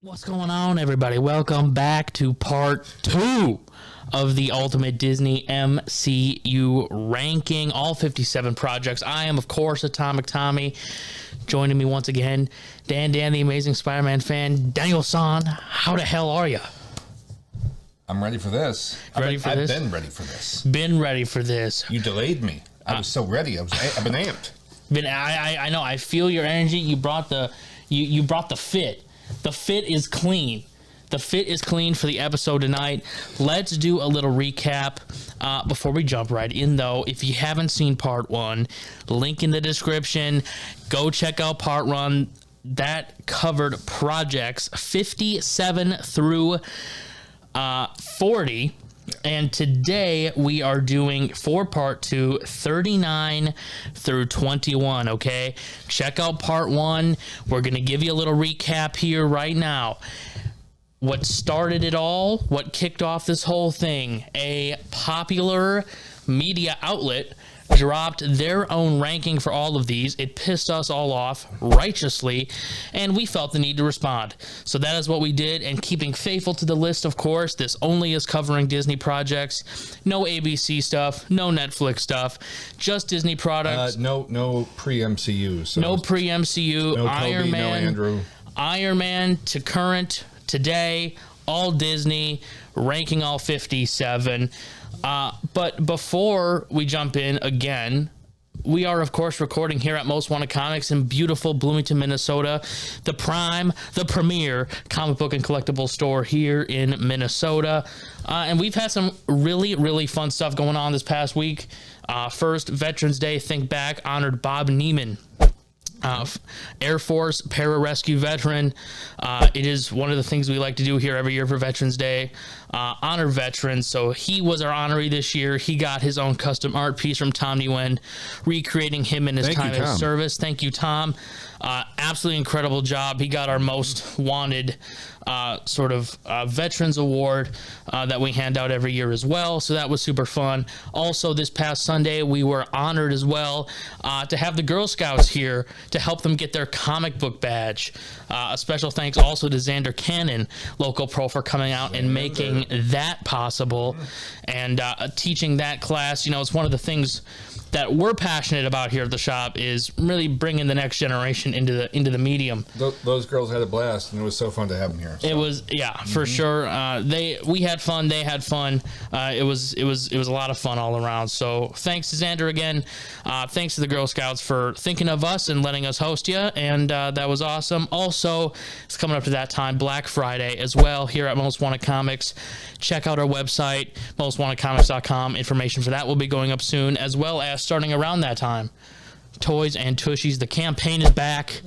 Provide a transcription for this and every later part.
What's going on, everybody? Welcome back to part 2 of the Ultimate Disney MCU ranking, all 57 projects. I am, of course, Atomic Tommy. Joining me once again, Dan, the Amazing Spider-Man fan. Daniel San, how the hell are you? I'm ready for this. I've been ready for this. You delayed me. I was so ready. I've been amped. I know. I feel your energy. You brought the fit. The fit is clean. The fit is clean for the episode tonight. Let's do a little recap before we jump right in, though. If you haven't seen part 1, link in the description. Go check out part 1. That covered projects 57 through 40. And today we are doing for part 2, 39 through 21, okay? Check out part 1. We're going to give you a little recap here right now. What started it all, what kicked off this whole thing, a popular media outlet dropped their own ranking for all of these. It pissed us all off righteously, and we felt the need to respond. So that is what we did, and keeping faithful to the list, of course, this only is covering Disney projects. No ABC stuff, no Netflix stuff, just Disney products. No pre-MCU. So no pre-MCU. No Iron Man, no Andrew. Iron Man to current, today, all Disney, ranking all 57. But before we jump in again, we are, of course, recording here at Most Wanted Comics in beautiful Bloomington, Minnesota, the premier comic book and collectible store here in Minnesota. And we've had some really, really fun stuff going on this past week. First, Veterans Day, think back, honored Bob Neiman. Air Force pararescue veteran. It is one of the things we like to do here every year for Veterans Day. Honor veterans. So he was our honoree this year. He got his own custom art piece from Tom Nguyen, recreating him in his time of service. Thank you, Tom. Absolutely incredible job. He got our most wanted veterans award that we hand out every year as well. So that was super fun. Also, this past Sunday, we were honored as well to have the Girl Scouts here to help them get their comic book badge. A special thanks also to Xander Cannon, local pro, for coming out and making that possible and teaching that class. You know, it's one of the things that we're passionate about here at the shop is really bringing the next generation into the medium. Those girls had a blast, and it was so fun to have them here. So. It was, for sure. We had fun. They had fun. It was a lot of fun all around. So thanks to Xander again. Thanks to the Girl Scouts for thinking of us and letting us host you. And that was awesome. Also, it's coming up to that time, Black Friday as well here at Most Wanted Comics. Check out our website, mostwantedcomics.com. Information for that will be going up soon, as well as starting around that time, Toys and Tushies. The campaign is back.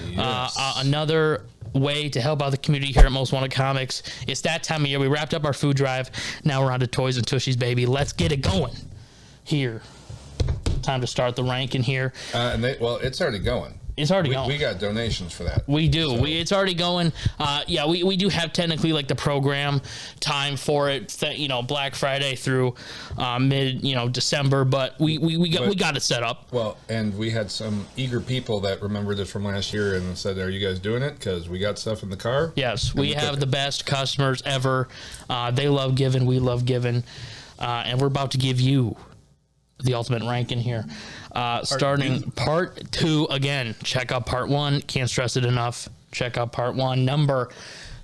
Yes. Another way to help out the community here at Most Wanted Comics. It's that time of year. We wrapped up our food drive. Now we're on to Toys and Tushies, baby. Let's get it going here. Time to start the ranking here. It's already going. It's already going. We got donations for that. We do. So. It's already going. We do have technically like the program time for it. Black Friday through mid December, but we got it set up. Well, and we had some eager people that remembered it from last year and said, "Are you guys doing it? Because we got stuff in the car." Yes, we have the best customers ever. They love giving. We love giving, and we're about to give you the ultimate ranking here. Starting part 2 again. Check out part 1. Can't stress it enough. Check out part 1. Number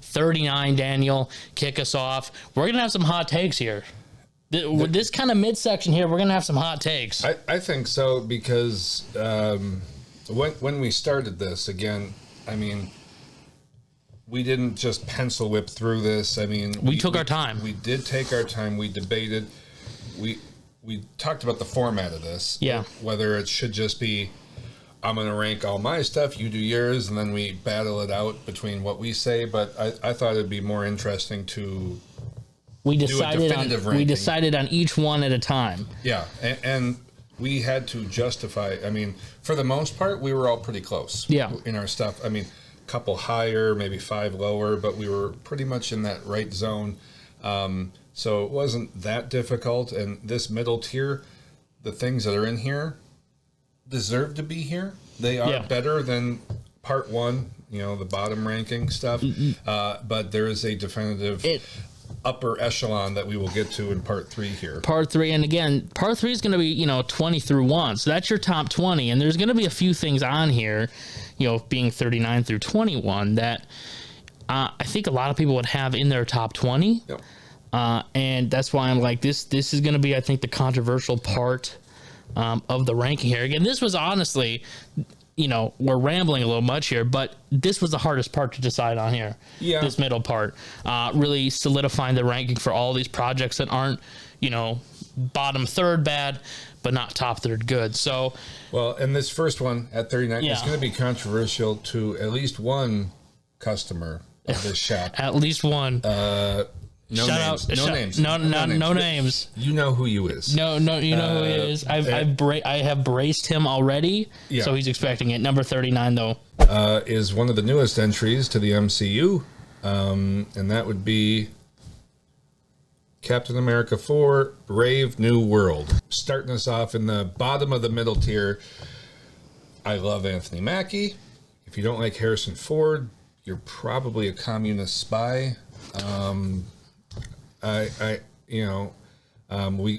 39, Daniel. Kick us off. We're going to have some hot takes here. With this kind of midsection here, we're going to have some hot takes. I think so, because when we started this, again, I mean, we didn't just pencil whip through this. I mean, we took our time. We did take our time. We debated. We talked about the format of this. Yeah. Whether it should just be, I'm going to rank all my stuff, you do yours, and then we battle it out between what we say. But I thought it'd be more interesting to do a definitive ranking. We decided on each one at a time. Yeah, and we had to justify. I mean, for the most part, we were all pretty close. Yeah. In our stuff. I mean, a couple higher, maybe 5 lower, but we were pretty much in that right zone. So it wasn't that difficult, and this middle tier, the things that are in here deserve to be here. They are better than part 1, the bottom ranking stuff. But there is a definitive upper echelon that we will get to in part 3 here. Part 3, and again, part 3 is going to be 20 through 1, so that's your top 20, and there's going to be a few things on here, being 39 through 21 that I think a lot of people would have in their top 20. Yep. And that's why I'm like, this is going to be, I think, the controversial part of the ranking here. Again, this was honestly, we're rambling a little much here, but this was the hardest part to decide on here. Yeah. This middle part, really solidifying the ranking for all these projects that aren't, bottom third bad, but not top third good. So, well, and this first one at 39 is going to be controversial to at least one customer of this shop. At least one. No names. No names. You know who you is. No, you know who he is. I have braced him already, so he's expecting it. Number 39, though, is one of the newest entries to the MCU, and that would be Captain America 4: Brave New World. Starting us off in the bottom of the middle tier, I love Anthony Mackie. If you don't like Harrison Ford, you're probably a communist spy.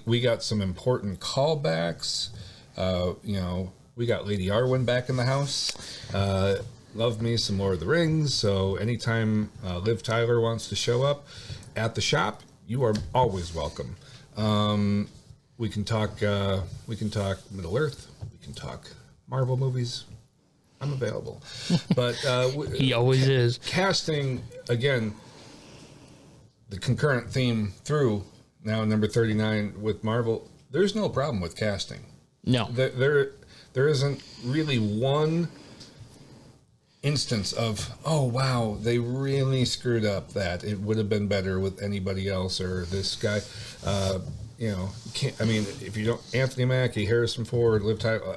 We got some important callbacks. We got Lady Arwen back in the house. Love me some Lord of the Rings. So anytime Liv Tyler wants to show up at the shop, you are always welcome. We can talk Middle Earth. We can talk Marvel movies. I'm available. But he always is. Casting, again, the concurrent theme through now number 39 with Marvel, there's no problem with casting. No. There isn't really one instance of, oh, wow, they really screwed up that. It would have been better with anybody else or this guy. If you don't, Anthony Mackie, Harrison Ford, Liv Tyler,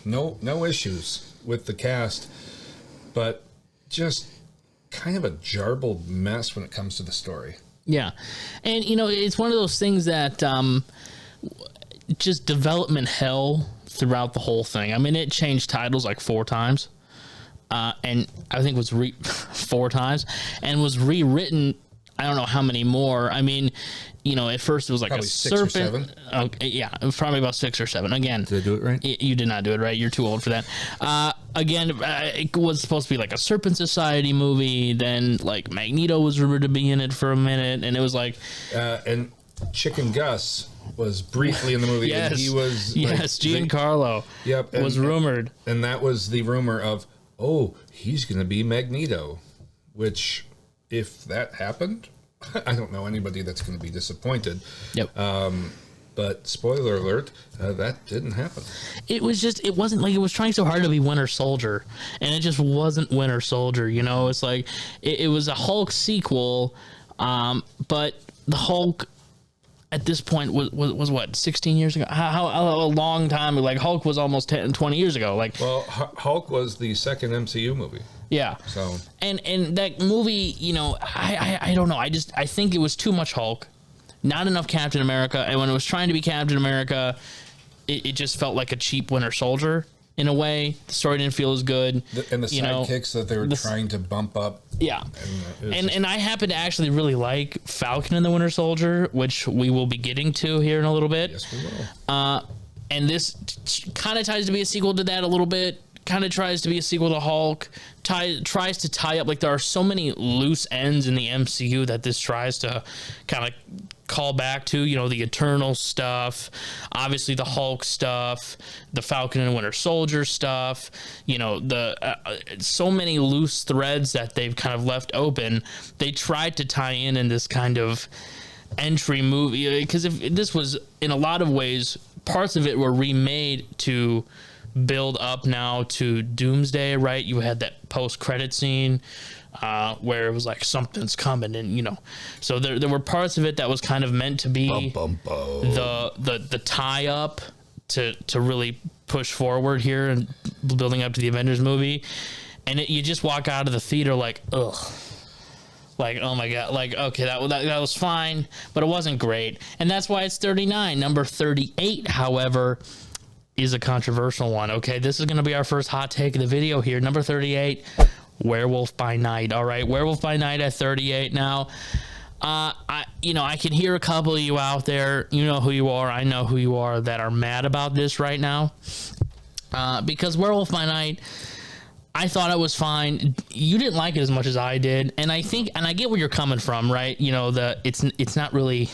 no issues with the cast, but just kind of a jarbled mess when it comes to the story. Yeah. And, it's one of those things that just development hell throughout the whole thing. I mean, it changed titles like 4 times. And I think it was 4 times and was rewritten. I don't know how many more. I mean, at first it was like probably a 6 serpent. or 7. Okay, yeah, it was probably about 6 or 7. Again, did I do it right? You did not do it right. You're too old for that. It was supposed to be like a Serpent Society movie. Then like Magneto was rumored to be in it for a minute, and it was like, and Chicken Gus was briefly in the movie. Yes, and he was Giancarlo. Yep, was rumored, and that was the rumor of, he's going to be Magneto, which, if that happened, I don't know anybody that's going to be disappointed. Yep. But spoiler alert, that didn't happen. It wasn't like it was trying so hard to be Winter Soldier, and it just wasn't Winter Soldier. It's like it was a Hulk sequel, but the Hulk at this point was what, 16 years ago? How a long time? Like Hulk was almost 10, 20 years ago. Like, well, Hulk was the second MCU movie. Yeah. So and that movie, I don't know. I think it was too much Hulk, not enough Captain America, and when it was trying to be Captain America, it just felt like a cheap Winter Soldier in a way. The story didn't feel as good. And the sidekicks that they were trying to bump up. Yeah. And I happen to actually really like Falcon and the Winter Soldier, which we will be getting to here in a little bit. Yes, we will. And this kind of tries to be a sequel to that a little bit. Kind of tries to be a sequel to Hulk. Tries to tie up, like, there are so many loose ends in the MCU that this tries to kind of call back to, the Eternal stuff, obviously the Hulk stuff, the Falcon and Winter Soldier stuff, the so many loose threads that they've kind of left open. They tried to tie in this kind of entry movie, because if this was, in a lot of ways, parts of it were remade to build up now to Doomsday, right? You had that post-credit scene where it was like something's coming, and so there were parts of it that was kind of meant to be the tie up to really push forward here and building up to the Avengers movie, and you just walk out of the theater like, ugh. Like, oh my God, like, okay, that was fine, but it wasn't great. And that's why it's 39. Number 38, however, is a controversial one. Okay, this is going to be our first hot take of the video here. Number 38, Werewolf by Night. All right, Werewolf by Night at 38 now. I can hear a couple of you out there, you know who you are, I know who you are, that are mad about this right now. Because Werewolf by Night, I thought it was fine. You didn't like it as much as I did, and I get where you're coming from, right? You know, it's not really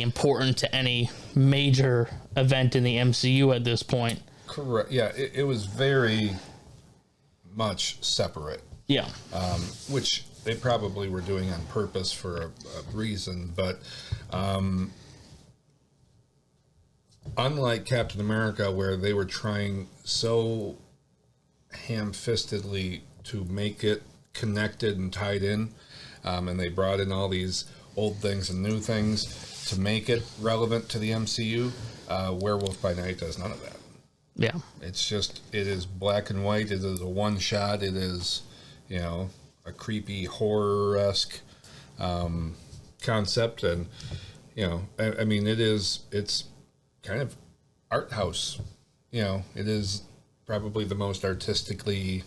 important to any major event in the MCU at this point. Correct. Yeah, it was very much separate. Yeah. Which they probably were doing on purpose for a reason, but unlike Captain America, where they were trying so ham-fistedly to make it connected and tied in, and they brought in all these old things and new things to make it relevant to the MCU, Werewolf by Night does none of that. Yeah. It is black and white. It is a one shot. It is, a creepy horror-esque concept. And, it's kind of art house. It is probably the most artistically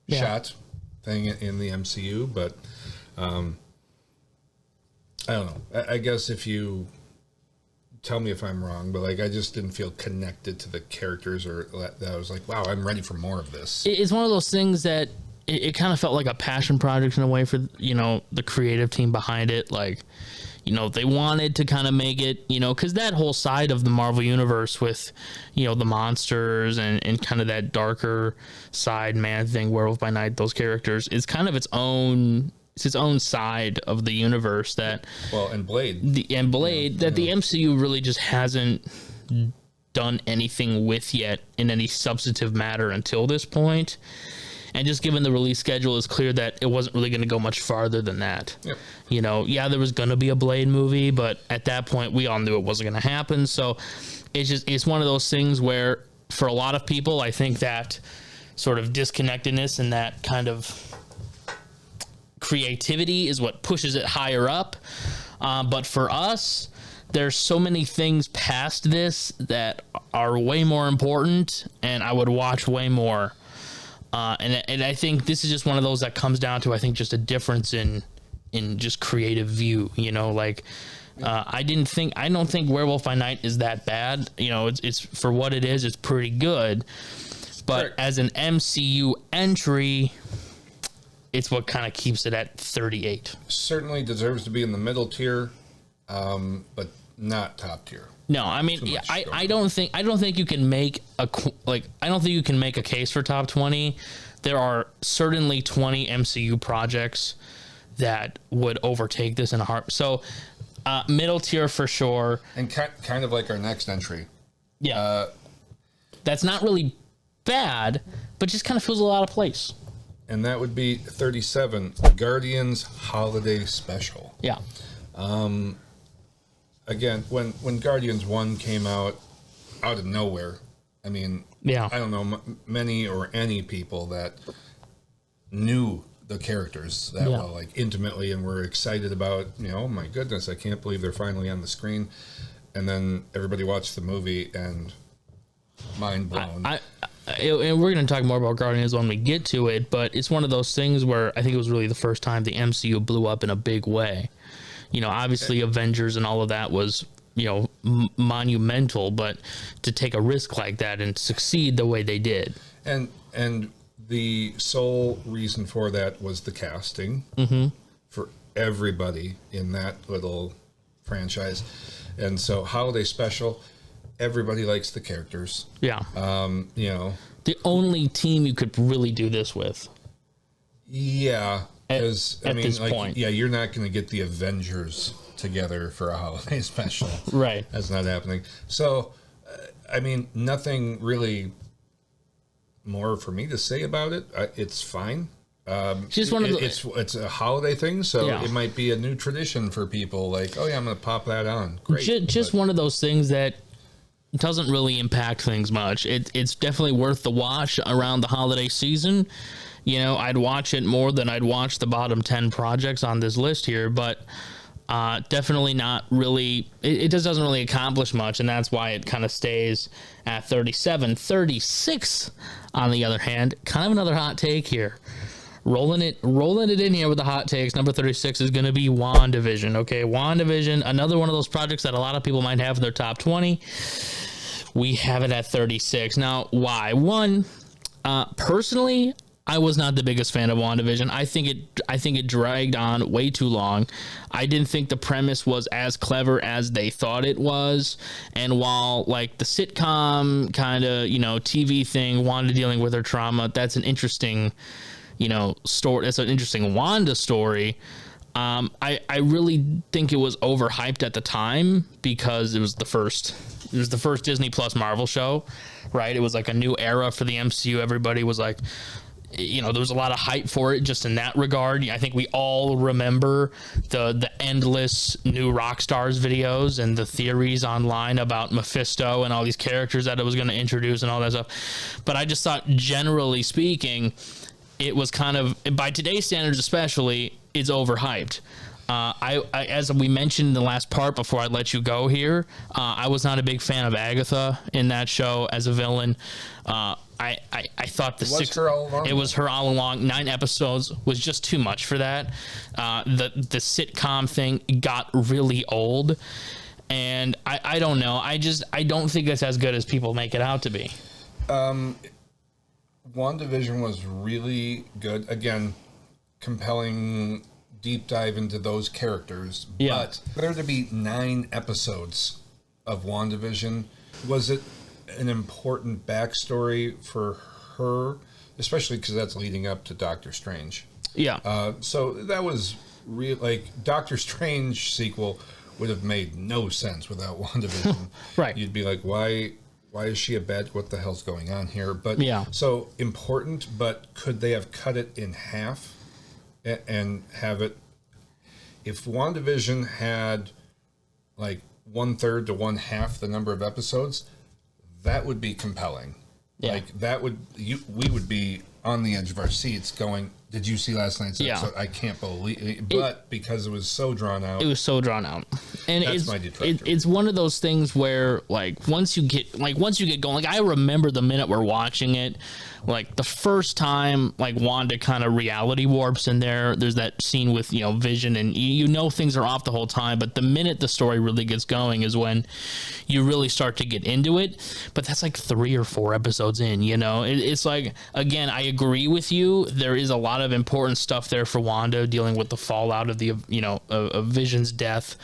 shot thing in the MCU. But, I don't know. I guess if you tell me if I'm wrong, but I just didn't feel connected to the characters, or that I was like, wow, I'm ready for more of this. It's one of those things that it kind of felt like a passion project in a way for, the creative team behind it. They wanted to kind of make it, because that whole side of the Marvel Universe with, the monsters and kind of that darker side man thing, Werewolf by Night, those characters, is kind of its own side of the universe that Blade the MCU really just hasn't done anything with yet in any substantive matter until this point. And just given the release schedule, it's clear that it wasn't really going to go much farther than that. Yep. There was going to be a Blade movie, but at that point we all knew it wasn't going to happen. So it's one of those things where for a lot of people, I think that sort of disconnectedness and that kind of creativity is what pushes it higher up. But for us, there's so many things past this that are way more important, and I would watch way more. And I think this is just one of those that comes down to, I think, just a difference in just creative view. I don't think Werewolf by Night is that bad. It's for what it is. It's pretty good. But sure, as an MCU entry, it's what kind of keeps it at 38. Certainly deserves to be in the middle tier, but not top tier. No, I mean, I don't think you can make a case for top 20. There are certainly 20 MCU projects that would overtake this in a heart. So, middle tier for sure. And kind of like our next entry. Yeah. That's not really bad, but just kind of feels a lot of place. And that would be 37, Guardians Holiday Special. Yeah. Again, when Guardians 1 came out of nowhere, I mean, I don't know many or any people that knew the characters that well, intimately, and were excited about, oh my goodness, I can't believe they're finally on the screen. And then everybody watched the movie and mind blown. And we're going to talk more about Guardians when we get to it, but it's one of those things where I think it was really the first time the MCU blew up in a big way. Obviously Avengers and all of that was, monumental, but to take a risk like that and succeed the way they did. And the sole reason for that was the casting for everybody in that little franchise. And so Holiday Special, everybody likes the characters. Yeah. The only team you could really do this with. Yeah. Because at this point. Yeah, you're not going to get the Avengers together for a holiday special. Right. That's not happening. So, nothing really more for me to say about it. It's fine. Just one of the, it's a holiday thing, so it might be a new tradition for people. I'm going to pop that on. Great. Just one of those things that doesn't really impact things much. It's definitely worth the watch around the holiday season. I'd watch it more than I'd watch the bottom 10 projects on this list here, but Definitely not really. It just doesn't really accomplish much, and that's why it kind of stays at 37. 36, on the other hand, kind of another hot take here. Rolling it in here with the hot takes. Number 36 is going to be WandaVision. Okay, WandaVision, another one of those projects that a lot of people might have in their top 20. We have it at 36. Now, why? One, personally, I was not the biggest fan of WandaVision. I think it dragged on way too long. I didn't think the premise was as clever as they thought it was. And while like the sitcom kind of, TV thing, Wanda dealing with her trauma, that's an interesting, story. That's an interesting Wanda story. I really think it was overhyped at the time because it was the first Disney Plus Marvel show, right? It was like a new era for the MCU. Everybody was like, there was a lot of hype for it just in that regard. I think we all remember the endless new Rockstars videos and the theories online about Mephisto and all these characters that it was going to introduce and all that stuff. But I just thought, generally speaking, it was kind of, by today's standards especially, it's overhyped. I as we mentioned in the last part before I let you go here, I was not a big fan of Agatha in that show as a villain. I thought it was her all along. 9 episodes was just too much for that. The sitcom thing got really old, and I don't know. I don't think it's as good as people make it out to be. WandaVision was really good. Again, compelling deep dive into those characters. Yeah. But for there to be 9 episodes of WandaVision, was it an important backstory for her, especially because that's leading up to Doctor Strange? Yeah. So that was real. Like, Doctor Strange sequel would have made no sense without WandaVision. Right. You'd be like, why is she a bad? What the hell's going on here? But yeah. So important, but could they have cut it in half and have it? If WandaVision had like 1/3 to 1/2 the number of episodes, that would be compelling. Yeah. Like that we would be on the edge of our seats going, did you see last night's episode? I can't believe it. But because it was so drawn out. It was so drawn out. And that's my detractor. It's one of those things where like once you get going, like I remember the minute we're watching it, like the first time like Wanda kind of reality warps in there's that scene with Vision, and things are off the whole time, but the minute the story really gets going is when you really start to get into it. But that's like 3 or 4 episodes in. It's like, again, I agree with you, there is a lot of important stuff there for Wanda dealing with the fallout of the of Vision's death,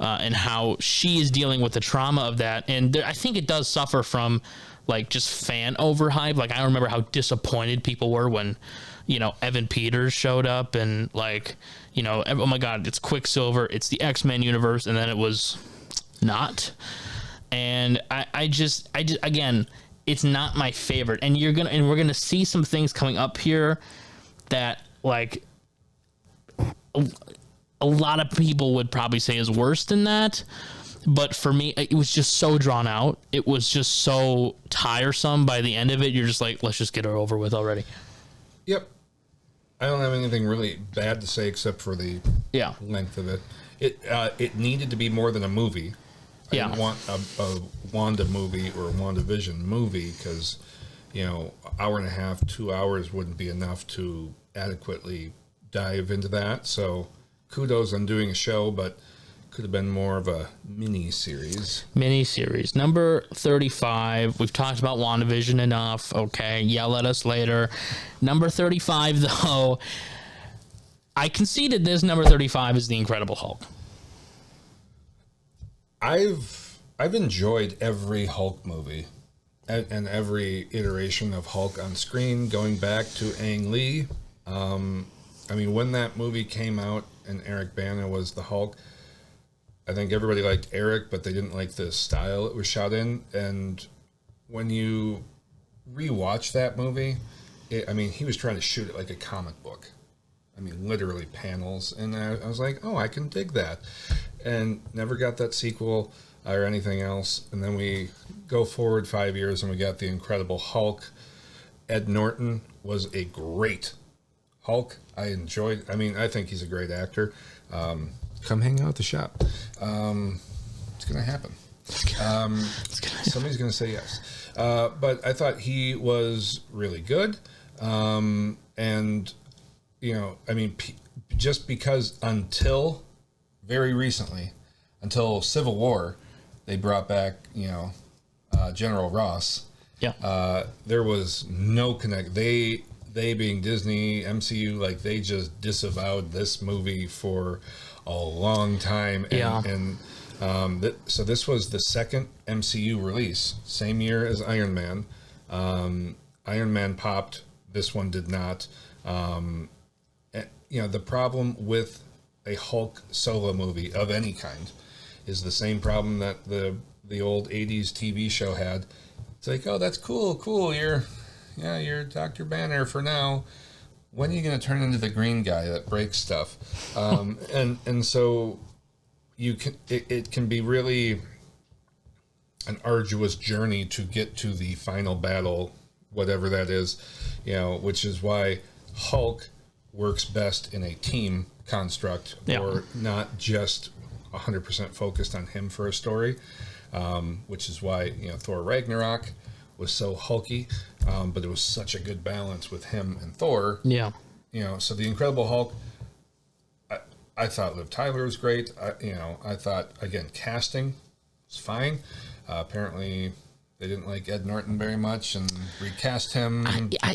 and how she is dealing with the trauma of that. And I think it does suffer from like just fan overhype. Like I remember how disappointed people were when Evan Peters showed up and like oh my god, it's Quicksilver, it's the X-Men universe, and then it was not. And I just again, it's not my favorite. And we're gonna see some things coming up here that like a lot of people would probably say is worse than that. But for me, it was just so drawn out. It was just so tiresome. By the end of it, you're just like, let's just get it over with already. Yep. I don't have anything really bad to say except for the length of it. It needed to be more than a movie. I didn't want a Wanda movie or a WandaVision movie because, hour and a half, 2 hours wouldn't be enough to adequately dive into that. So kudos on doing a show, but could have been more of a mini-series. Number 35. We've talked about WandaVision enough. Okay, yell at us later. Number 35, though. I conceded this. Number 35 is The Incredible Hulk. I've enjoyed every Hulk movie and every iteration of Hulk on screen, going back to Ang Lee. When that movie came out and Eric Bana was the Hulk, I think everybody liked Eric, but they didn't like the style it was shot in. And when you rewatch that movie, he was trying to shoot it like a comic book. Literally panels. And I was like, oh, I can dig that. And never got that sequel or anything else. And then we go forward 5 years and we got The Incredible Hulk. Ed Norton was a great Hulk. I enjoyed, I think he's a great actor. come hang out at the shop. It's going to happen. Somebody's going to say yes. But I thought he was really good. And, you know, I mean, just because until very recently, until Civil War, they brought back, you know, General Ross. Yeah. There was no connect. They being Disney, MCU, like they just disavowed this movie for a long time. And, so this was the second MCU release, same year as Iron Man. Iron Man popped. This one did not. You know, the problem with a Hulk solo movie of any kind is the same problem that the old 80s TV show had. It's like, oh, that's cool. You're Dr. Banner for now. When are you going to turn into the green guy that breaks stuff? And so it can be really an arduous journey to get to the final battle, whatever that is, you know, which is why Hulk works best in a team construct, or not just 100% focused on him for a story, which is why, you know, Thor Ragnarok was so hulky, but it was such a good balance with him and Thor. Yeah. You know, so the Incredible Hulk, I thought Liv Tyler was great. I thought, again, casting was fine. Apparently they didn't like Ed Norton very much and recast him.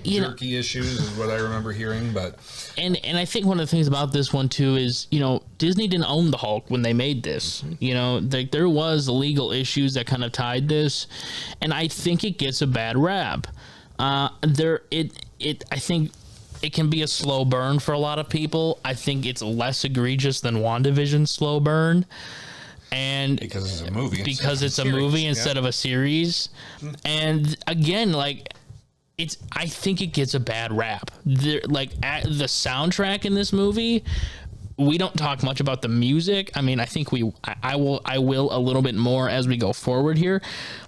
Jerky issues is what I remember hearing. But and I think one of the things about this one too is, you know, Disney didn't own the Hulk when they made this. You know, there was legal issues that kind of tied this, and I think it gets a bad rap. I think it can be a slow burn for a lot of people. I think it's less egregious than WandaVision's slow burn. And because it's a movie, instead of a series. And again, like I think it gets a bad rap. The soundtrack in this movie, we don't talk much about the music. I mean, I think I will a little bit more as we go forward here.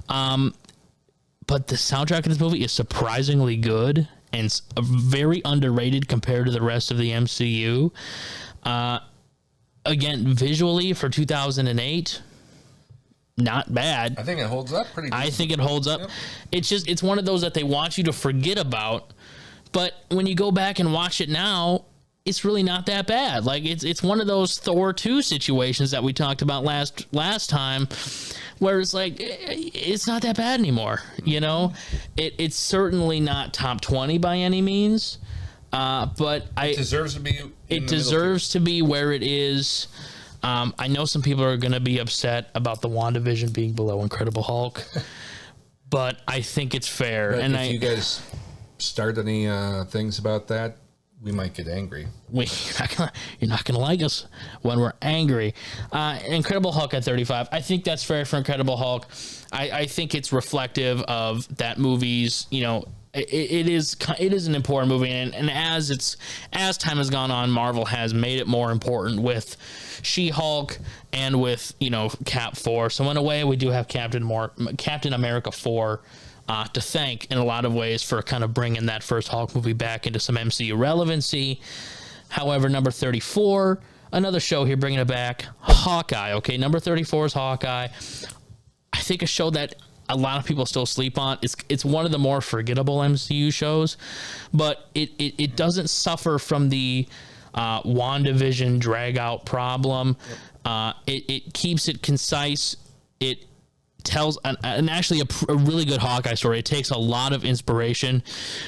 But the soundtrack in this movie is surprisingly good and very underrated compared to the rest of the MCU. Again, visually for 2008, not bad. I think it holds up pretty good. I think it holds up. Yep. It's one of those that they want you to forget about, but when you go back and watch it now, it's really not that bad. Like it's one of those Thor 2 situations that we talked about last time, where it's like it's not that bad anymore. You know, it's certainly not top 20 by any means. But it deserves to be. It deserves to be where it is. I know some people are going to be upset about the WandaVision being below Incredible Hulk, but I think it's fair. But if you guys start any things about that, we might get angry. You're not gonna like us when we're angry. Incredible Hulk at 35. I think that's fair for Incredible Hulk. I think it's reflective of that movie's, you know. It is an important movie, and as time has gone on, Marvel has made it more important with She-Hulk and with, you know, Cap 4. So in a way, we do have Captain America 4 to thank in a lot of ways for kind of bringing that first Hulk movie back into some MCU relevancy. However, number 34, another show here bringing it back, Hawkeye. Okay, number 34 is Hawkeye. I think a show that a lot of people still sleep on. It's one of the more forgettable MCU shows, but it doesn't suffer from the WandaVision drag out problem. It keeps it concise. It tells actually a really good Hawkeye story. It takes a lot of inspiration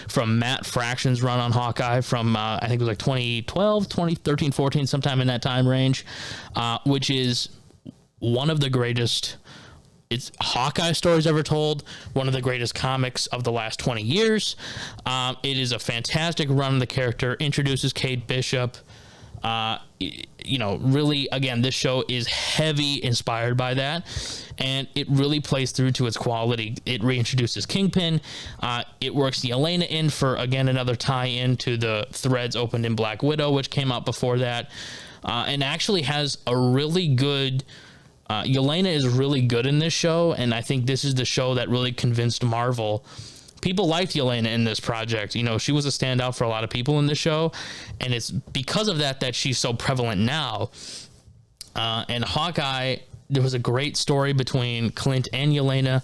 from Matt Fraction's run on Hawkeye from I think it was like 2012, 2013, 14, sometime in that time range, which is one of the greatest Hawkeye stories ever told, one of the greatest comics of the last 20 years. It is a fantastic run of the character, introduces Kate Bishop. You know, really, again, this show is heavy inspired by that, and it really plays through to its quality. It reintroduces Kingpin. It works the Yelena in for, again, another tie-in to the threads opened in Black Widow, which came out before that, and actually has a really good... Yelena is really good in this show, and I think this is the show that really convinced Marvel. People liked Yelena in this project. You know, she was a standout for a lot of people in the show, and it's because of that she's so prevalent now. And Hawkeye, there was a great story between Clint and Yelena.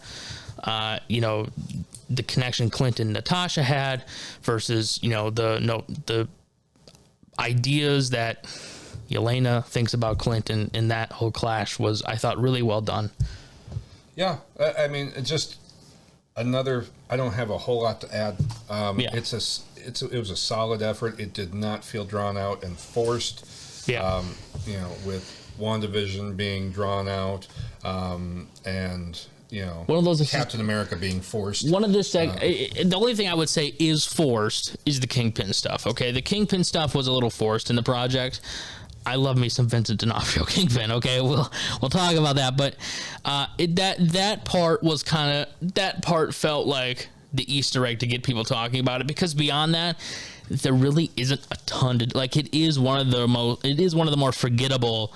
The connection Clint and Natasha had versus, the ideas that Yelena thinks about Clint, and that whole clash was, I thought, really well done. Yeah, I mean, just another. I don't have a whole lot to add. It was a solid effort. It did not feel drawn out and forced. Yeah. With WandaVision being drawn out, and one of those Captain America being forced. One of this, the only thing I would say is forced is the Kingpin stuff. Okay, the Kingpin stuff was a little forced in the project. I love me some Vincent D'Onofrio Kingpin. Okay, we'll talk about that. But that part felt like the Easter egg to get people talking about it, because beyond that, there really isn't a ton to like. It is one of the more forgettable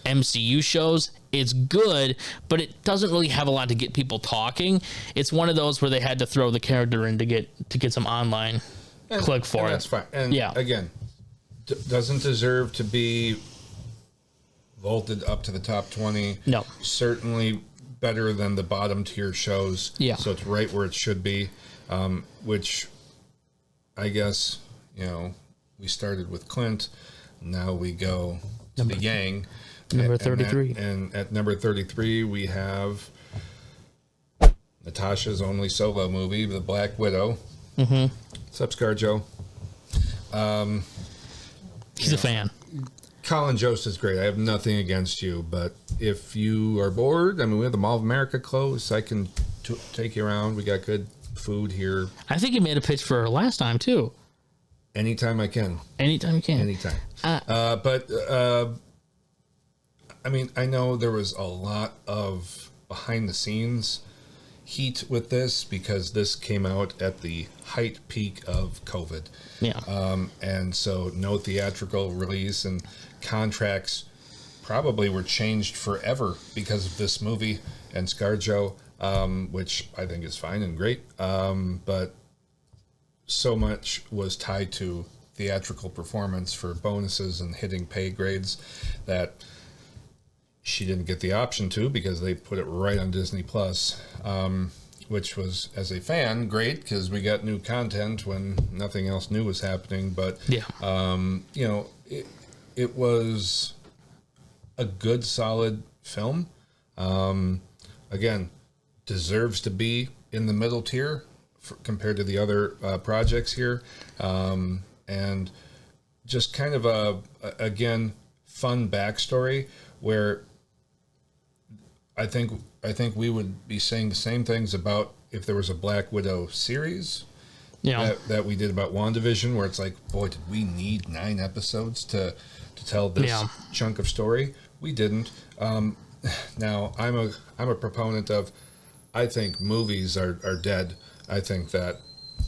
MCU shows. It's good, but it doesn't really have a lot to get people talking. It's one of those where they had to throw the character in to get some online click for it. That's fine. And again, doesn't deserve to be vaulted up to the top 20. No. Certainly better than the bottom tier shows. Yeah. So it's right where it should be, which I guess, we started with Clint. Now we go to the Yang. Number 33. And at number 33, we have Natasha's only solo movie, The Black Widow. Mm-hmm. What's up, ScarJo? He's a fan. Colin Jost is great. I have nothing against you, but if you are bored, I mean, we have the Mall of America closed. I can take you around. We got good food here. I think you made a pitch for her last time, too. Anytime I can. Anytime you can. Anytime. I mean, I know there was a lot of behind the scenes heat with this because this came out at the height peak of COVID. Yeah. And so no theatrical release, and contracts probably were changed forever because of this movie and ScarJo, which I think is fine and great. But so much was tied to theatrical performance for bonuses and hitting pay grades that she didn't get the option to, because they put it right on Disney Plus, which was, as a fan, great because we got new content when nothing else new was happening. But it was a good, solid film. Again, deserves to be in the middle tier compared to the other projects here, and just kind of a fun backstory where I think we would be saying the same things about if there was a Black Widow series that we did about WandaVision, where it's like, boy, did we need 9 episodes to tell this chunk of story? We didn't. Now I'm a proponent of, I think movies are dead. I think that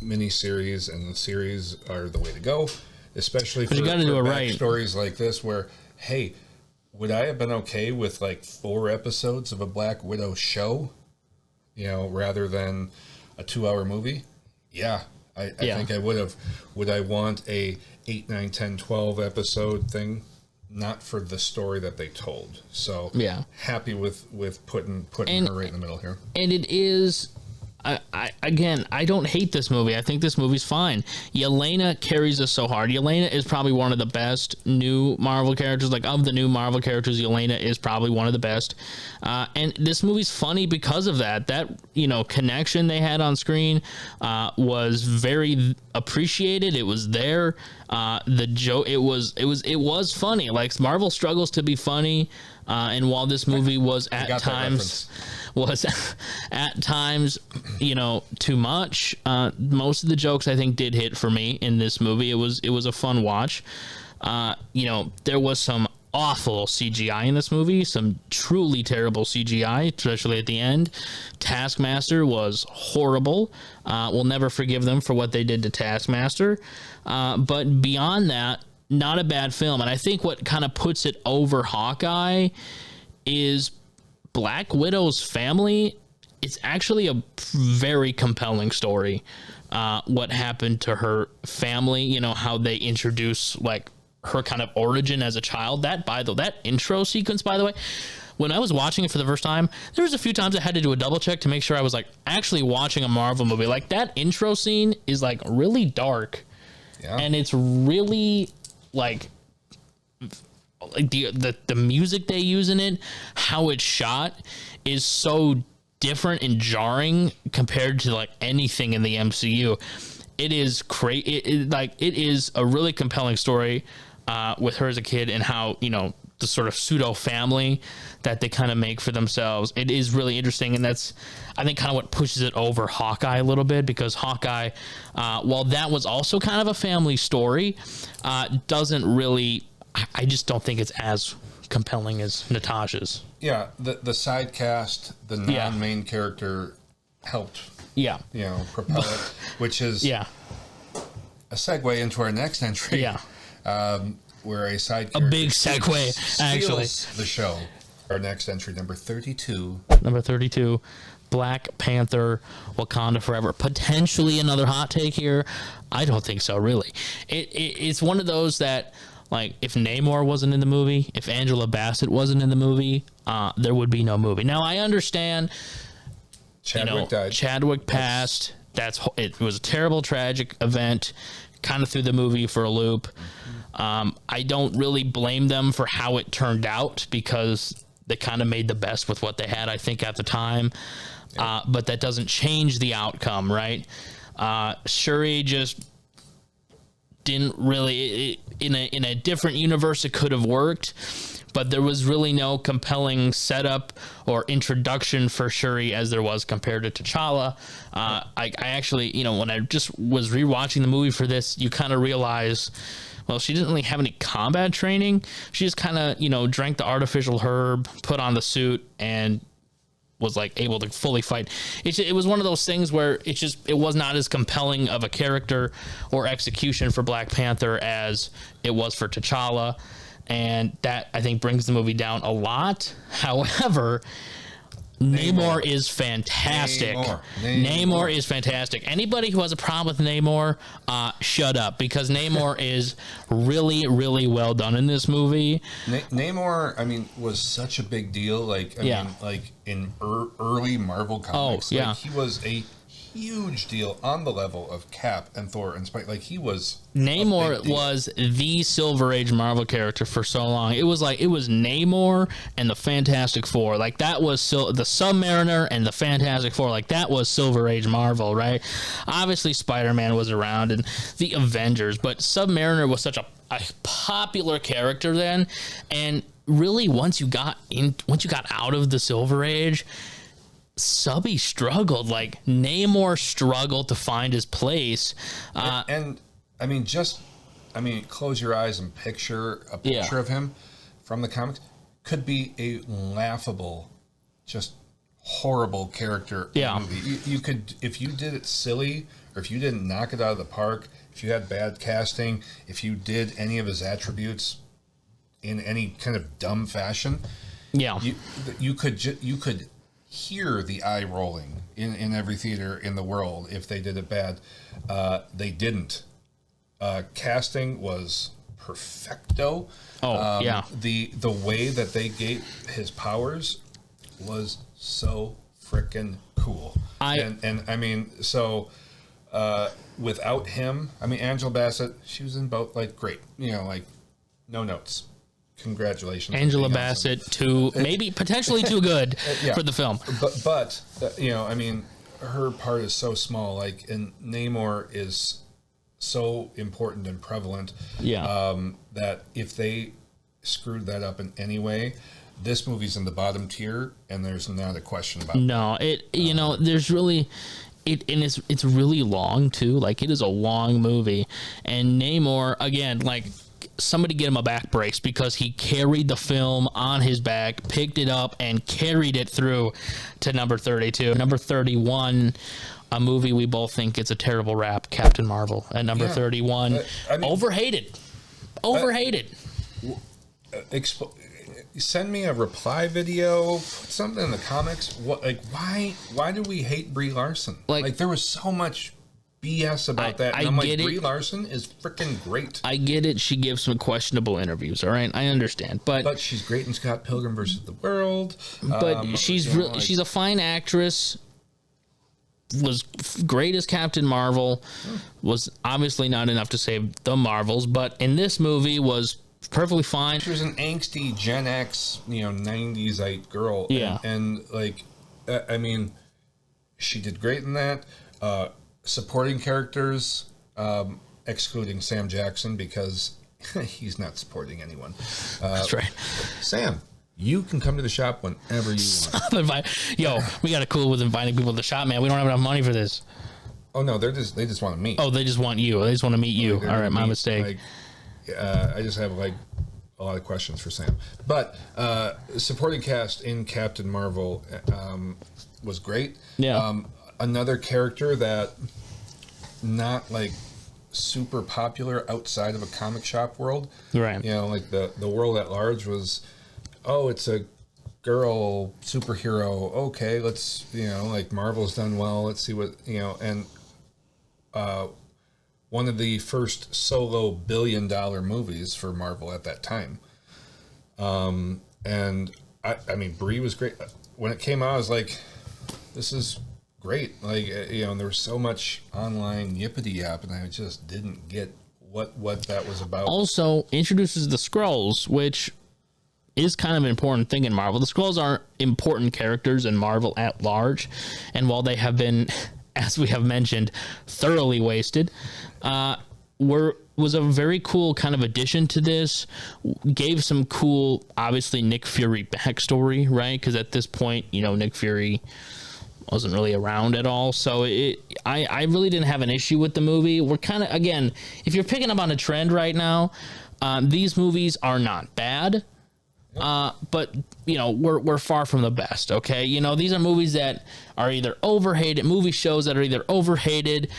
miniseries and the series are the way to go, especially for stories like this where, hey, would I have been okay with like 4 episodes of a Black Widow show, rather than a 2-hour movie? Yeah, I think I would have. Would I want a 8, 9, 10, 12 episode thing? Not for the story that they told. So happy with putting her right in the middle here. And it is. I don't hate this movie. I think this movie's fine. Yelena carries us so hard. Yelena is probably one of the best new Marvel characters. Like, of the new Marvel characters, Yelena is probably one of the best. And this movie's funny because of that. That, connection they had on screen was very appreciated. It was there. The joke, it was funny. Like, Marvel struggles to be funny. And while this movie was at times too much, most of the jokes I think did hit for me in this movie. It was a fun watch. There was some awful CGI in this movie, some truly terrible CGI, especially at the end. Taskmaster was horrible. We'll never forgive them for what they did to Taskmaster. But beyond that, not a bad film. And I think what kind of puts it over Hawkeye is Black Widow's family. It's actually a very compelling story. What happened to her family, how they introduce like her kind of origin as a child. That intro sequence, by the way, when I was watching it for the first time, there was a few times I had to do a double check to make sure I was like actually watching a Marvel movie. Like that intro scene is like really dark, and it's really like the music they use in it, how it's shot is so different and jarring compared to like anything in the MCU. It is crazy. It is a really compelling story with her as a kid, and how, you know, the sort of pseudo family that they kind of make for themselves. It is really interesting, and that's, I think, kind of what pushes it over Hawkeye a little bit, because Hawkeye, while that was also kind of a family story, doesn't really, I just don't think it's as compelling as Natasha's. Yeah, the side cast, the non-main character helped, you know, propel it, which is a segue into our next entry. Where a side character, a big segue, actually, the show. Our next entry, number 32. Number 32, Black Panther, Wakanda Forever. Potentially another hot take here. I don't think so, really. It's one of those that, like, if Namor wasn't in the movie, if Angela Bassett wasn't in the movie, there would be no movie. Now, I understand Chadwick died. Chadwick passed. It was a terrible, tragic event. Kind of threw the movie for a loop. I don't really blame them for how it turned out, because they kind of made the best with what they had, I think, at the time. But that doesn't change the outcome, right? Shuri just didn't really, in a different universe, it could have worked, but there was really no compelling setup or introduction for Shuri as there was compared to T'Challa. I actually, you know, when I just was rewatching the movie for this, you kind of realize, well, she didn't really have any combat training. She just kind of, you know, drank the artificial herb, put on the suit, and was like able to fully fight. It was one of those things where it was not as compelling of a character or execution for Black Panther as it was for T'Challa. And that, I think, brings the movie down a lot. However, Namor is fantastic. Namor is fantastic. Anybody who has a problem with Namor, shut up, because Namor is really, really well done in this movie. Namor, I mean, was such a big deal. Like, I mean, like in early Marvel comics, like, he was a huge deal on the level of Cap and Thor and Spike. Like, he was Namor was the Silver Age Marvel character for so long. It was Namor and the Fantastic Four. Like, that was the Submariner and the Fantastic Four. Like, that was Silver Age Marvel, right? Obviously, Spider-Man was around and the Avengers, but Submariner was such a popular character then. And really, once you got out of the Silver Age, Subby struggled. Like, Namor struggled to find his place. And I mean, close your eyes and picture a picture of him from the comics. Could be a laughable, just horrible character in the movie. You could, if you did it silly, or if you didn't knock it out of the park, if you had bad casting, if you did any of his attributes in any kind of dumb fashion, you could hear the eye rolling in every theater in the world if they did it bad. They didn't. Casting was perfecto. The way that they gave his powers was so freaking cool. And I mean, so without him, I mean, Angela Bassett, she was in both, like, great, you know, like, no notes. Congratulations, Angela Bassett, potentially too good for the film. But you know, I mean, her part is so small. Like, and Namor is so important and prevalent. That if they screwed that up in any way, this movie's in the bottom tier, and there's not a question about it. No, you know, there's really. And it's really long too. Like, it is a long movie, and Namor, again, like, somebody get him a back brace, because he carried the film on his back, picked it up, and carried it through to number 32. Number 31, a movie we both think gets a terrible rap, Captain Marvel, at number 31. I mean, overhated. Send me a reply video, put something in the comics. What, like, why do we hate Brie Larson? Like, there was so much BS about that. And I'm like, Brie Larson is freaking great. I get it. She gives some questionable interviews. All right, I understand, but she's great in Scott Pilgrim versus the World. But she's a fine actress. Was great as Captain Marvel. Was obviously not enough to save the Marvels, but in this movie was perfectly fine. She was an angsty Gen X, 90s-ite girl. Yeah, and like, I mean, she did great in that. Supporting characters, excluding Sam Jackson because he's not supporting anyone. That's right. Sam, you can come to the shop whenever you want. We got to cool with inviting people to the shop, man. We don't have enough money for this. Oh no, they just want to meet. Oh, they just want you. They just want to meet you. All right, my mistake. I just have a lot of questions for Sam. But supporting cast in Captain Marvel was great. Yeah. Another character that not super popular outside of a comic shop world. Right. The world at large was, oh, it's a girl superhero. Okay, let's, Marvel's done well. Let's see what, and one of the first solo billion-dollar movies for Marvel at that time. And I mean, Brie was great. When it came out, I was like, this is great. And there was so much online yippity yap, and I just didn't get what that was about. Also introduces the Skrulls, which is kind of an important thing in Marvel. The Skrulls aren't important characters in Marvel at large, and while they have been, as we have mentioned, thoroughly wasted, was a very cool kind of addition to this. Gave some cool, obviously, Nick Fury backstory, right? Because at this point, Nick Fury wasn't really around at all. So I really didn't have an issue with the movie. We're kind of, again, if you're picking up on a trend right now, these movies are not bad. But we're far from the best. Okay. These are movies that are either overhated, movie shows that are either overhated,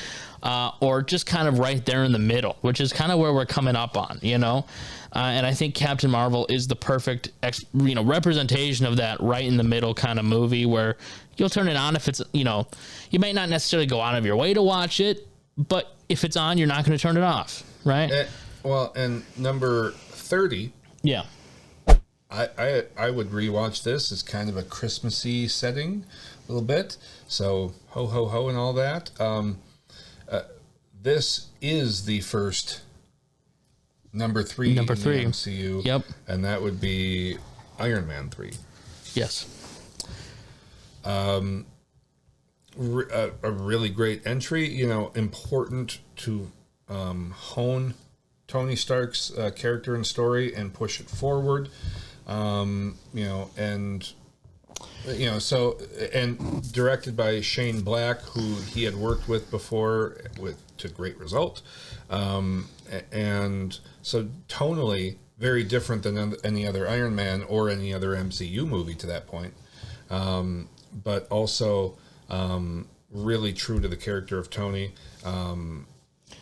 or just kind of right there in the middle, which is kind of where we're coming up on, and I think Captain Marvel is the perfect, representation of that right in the middle kind of movie where you'll turn it on if it's, you might not necessarily go out of your way to watch it, but if it's on, you're not going to turn it off. Right. And number 30. Yeah. I would rewatch this as kind of a Christmassy setting a little bit. So ho, ho, ho and all that. This is the first number three in the MCU. Yep. And that would be Iron Man 3. Yes. A really great entry, important to hone Tony Stark's character and story and push it forward. And directed by Shane Black, who he had worked with before to great result. And so tonally very different than any other Iron Man or any other MCU movie to that point. But also really true to the character of Tony.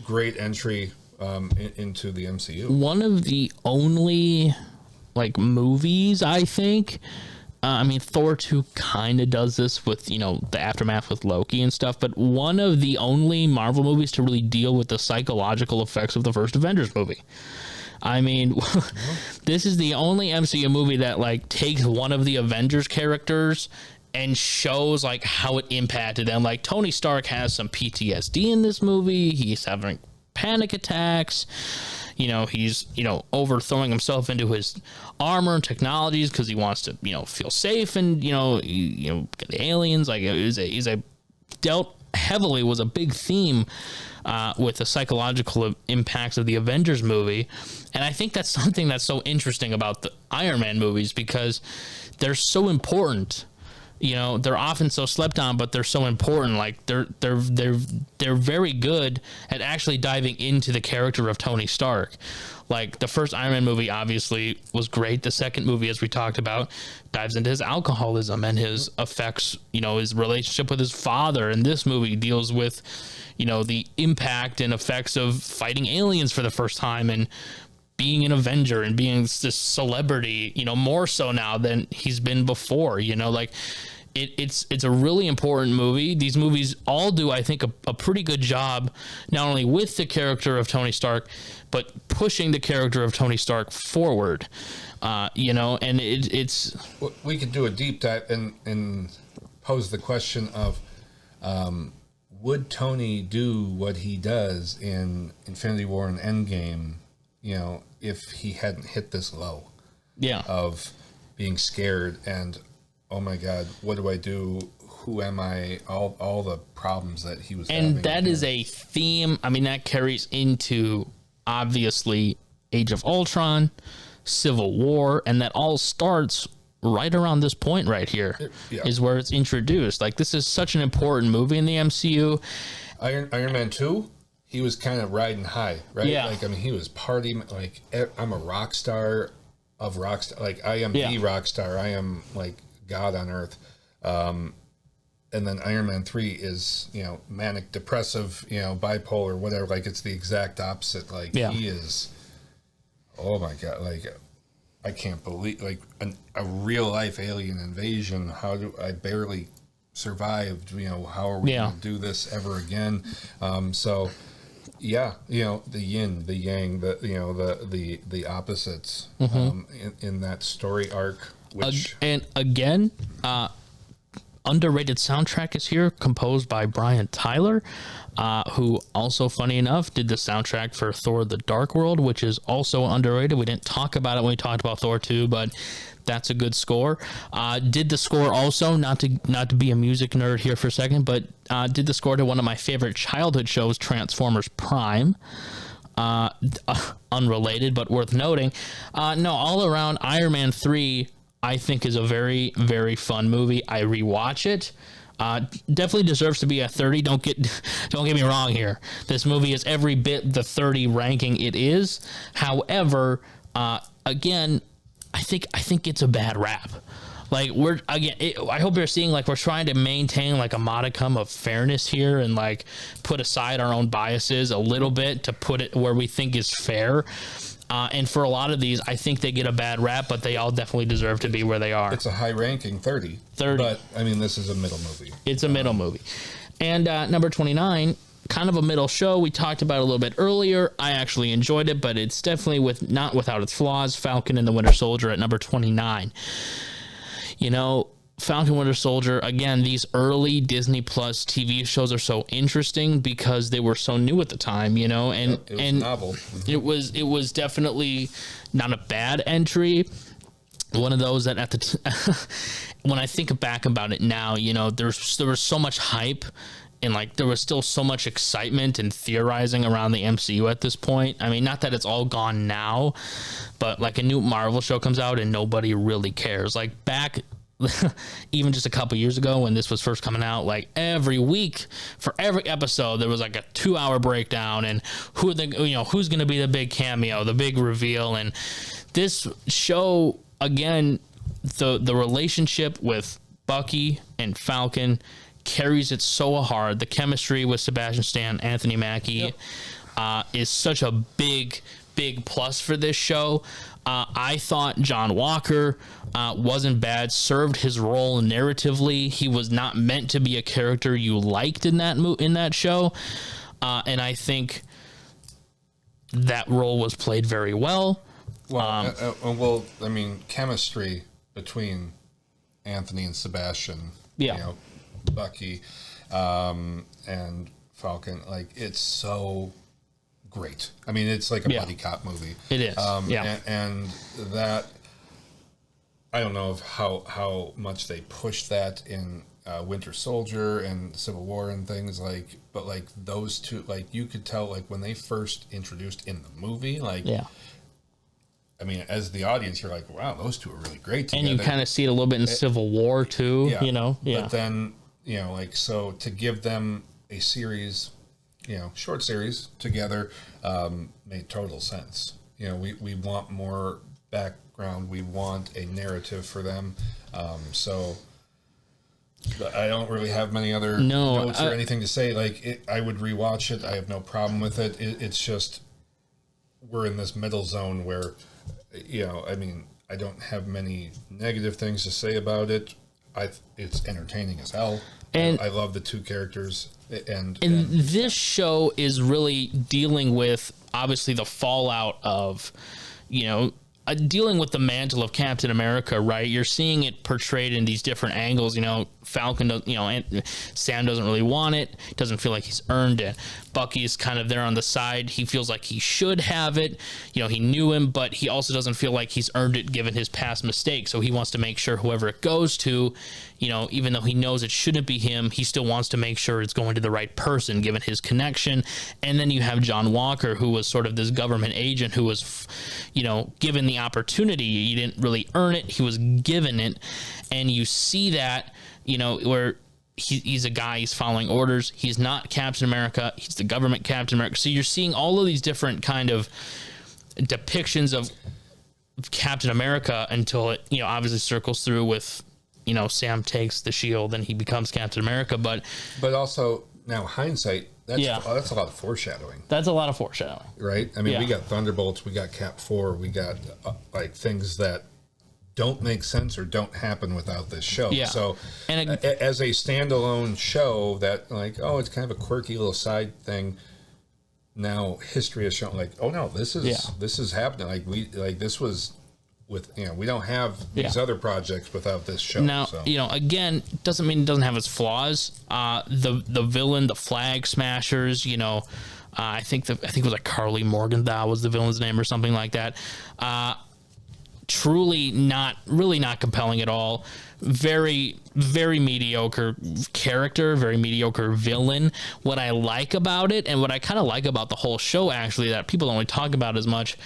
Great entry into the MCU. One of the only movies, I think. Thor 2 kind of does this with, the aftermath with Loki and stuff, but one of the only Marvel movies to really deal with the psychological effects of the first Avengers movie. This is the only MCU movie that takes one of the Avengers characters and shows how it impacted them. Tony Stark has some PTSD in this movie. He's having panic attacks. He's, overthrowing himself into his armor and technologies because he wants to, feel safe and, the aliens. Dealt heavily was a big theme with the psychological impacts of the Avengers movie. And I think that's something that's so interesting about the Iron Man movies because they're so important. They're often so slept on, but they're so important. They're very good at actually diving into the character of Tony Stark. The first Iron Man movie obviously was great. The second movie, as we talked about, dives into his alcoholism and his effects, his relationship with his father. And this movie deals with, the impact and effects of fighting aliens for the first time and being an Avenger and being this celebrity, more so now than he's been before, it's a really important movie. These movies all do, I think, a pretty good job, not only with the character of Tony Stark, but pushing the character of Tony Stark forward. And it's... We could do a deep dive and pose the question of, would Tony do what he does in Infinity War and Endgame, if he hadn't hit this low of being scared and, oh my God, what do I do? Who am I? All the problems that he was having. And that is a theme. I mean, that carries into, obviously, Age of Ultron, Civil War, and that all starts right around this point right here is where it's introduced. Like, this is such an important movie in the MCU. Iron Man 2, he was kind of riding high, right? Yeah. Like, I mean, he was partying. Like, I'm a rock star of rock star. Like, I am the rock star. I am, like, God on earth. And then Iron Man 3 is, manic, depressive, bipolar, whatever. Like, it's the exact opposite. Like, he is, oh my God, like, I can't believe, like, a real life alien invasion. How do I barely survived? How are we going to do this ever again? The yin, the yang, the opposites in that story arc. Which and again, underrated soundtrack is here, composed by Brian Tyler, who also, funny enough, did the soundtrack for Thor: The Dark World, which is also underrated. We didn't talk about it when we talked about Thor 2, but that's a good score. Did the score also, not to be a music nerd here for a second, but did the score to one of my favorite childhood shows, Transformers Prime. Unrelated, but worth noting. No, all around, Iron Man 3, I think, is a very, very fun movie. I rewatch it. Definitely deserves to be a 30. Don't get me wrong here. This movie is every bit the 30 ranking it is. However, again, I think it's a bad rap. Like, I hope you're seeing, like, we're trying to maintain, like, a modicum of fairness here and, like, put aside our own biases a little bit to put it where we think is fair. And for a lot of these, I think they get a bad rap, but they all definitely deserve to be where they are. It's a high ranking 30. But, I mean, this is a middle movie. It's a middle movie. And number 29, kind of a middle show. We talked about it a little bit earlier. I actually enjoyed it, but it's definitely not without its flaws. Falcon and the Winter Soldier at number 29. Falcon Winter Soldier, again, these early Disney Plus TV shows are so interesting because they were so new at the time, and it was novel. It was definitely not a bad entry. One of those that when I think back about it now, there was so much hype and, like, there was still so much excitement and theorizing around the MCU at this point. I mean, not that it's all gone now, but, like, a new Marvel show comes out and nobody really cares. Like, back even just a couple years ago when this was first coming out, like, every week for every episode there was like a 2-hour breakdown and who's going to be the big cameo, the big reveal. And this show, again, the relationship with Bucky and Falcon carries it so hard. The chemistry with Sebastian Stan, Anthony Mackie is such a big plus for this show. I thought John Walker wasn't bad, served his role narratively. He was not meant to be a character you liked in that show, and I think that role was played very well. Well, I mean, chemistry between Anthony and Sebastian, Bucky, and Falcon, like, it's so great. I mean, it's like a buddy cop movie. It is. And that, I don't know how much they pushed that in Winter Soldier and Civil War and things, like, but, like, those two, like, you could tell, like, when they first introduced in the movie, like, I mean, as the audience, you're like, wow, those two are really great together. And you kind of see it a little bit in Civil War too, But then, like, so to give them a series, short series together, made total sense. We want more background. We want a narrative for them. So I don't really have many other notes or anything to say. Like, I would rewatch it. I have no problem with it. It's just, we're in this middle zone where, I mean, I don't have many negative things to say about it. it's entertaining as hell. And I love the two characters. And this show is really dealing with, obviously, the fallout of, dealing with the mantle of Captain America, right? You're seeing it portrayed in these different angles. Falcon, and Sam doesn't really want it. Doesn't feel like he's earned it. Bucky's kind of there on the side. He feels like he should have it. He knew him, but he also doesn't feel like he's earned it given his past mistakes. So he wants to make sure whoever it goes to, even though he knows it shouldn't be him, he still wants to make sure it's going to the right person given his connection. And then you have John Walker, who was sort of this government agent who was, given the opportunity. He didn't really earn it. He was given it. And you see that, where he's a guy, he's following orders. He's not Captain America. He's the government Captain America. So you're seeing all of these different kind of depictions of Captain America until it, obviously circles through with, Sam takes the shield and he becomes Captain America. But also now hindsight, that's a lot of foreshadowing. That's a lot of foreshadowing. Right? I mean, we got Thunderbolts, we got Cap 4, we got things that don't make sense or don't happen without this show. Yeah. So as a standalone show that it's kind of a quirky little side thing, now history has shown this is happening. This was with, we don't have these other projects without this show. Now, again, doesn't mean it doesn't have its flaws. The villain, the Flag Smashers, I think it was Carly Morgenthau was the villain's name or something like that. Truly not compelling at all. Very, very mediocre character, very mediocre villain. What I like about it, and what I kind of like about the whole show, actually, that people don't really talk about as much,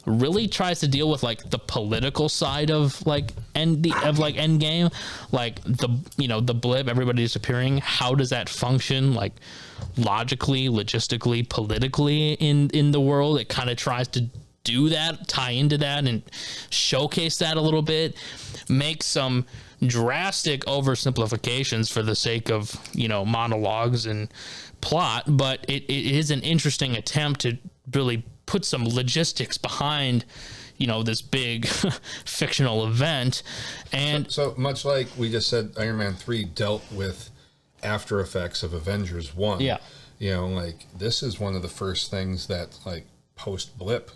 really tries to deal with the political side of Endgame, the blip, everybody disappearing. How does that function logically, logistically, politically in the world? It kind of tries to do that, tie into that, and showcase that a little bit. Make some drastic oversimplifications for the sake of monologues and plot, but it is an interesting attempt to really put some logistics behind this big fictional event. And so much like we just said, Iron Man 3 dealt with after effects of Avengers 1. This is one of the first things that post blip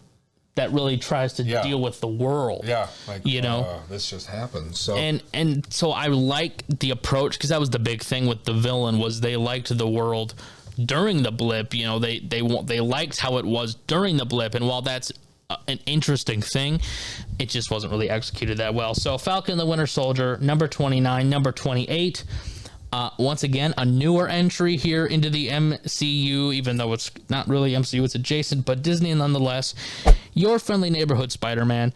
that really tries to deal with the world. This just happened. So and so I like the approach, because that was the big thing with the villain, was they liked the world during the blip. They liked how it was during the blip, and while that's an interesting thing, it just wasn't really executed that well. So Falcon and the Winter Soldier, number 29, number 28. Once again, a newer entry here into the MCU, even though it's not really MCU, it's adjacent, but Disney nonetheless. Your Friendly Neighborhood Spider-Man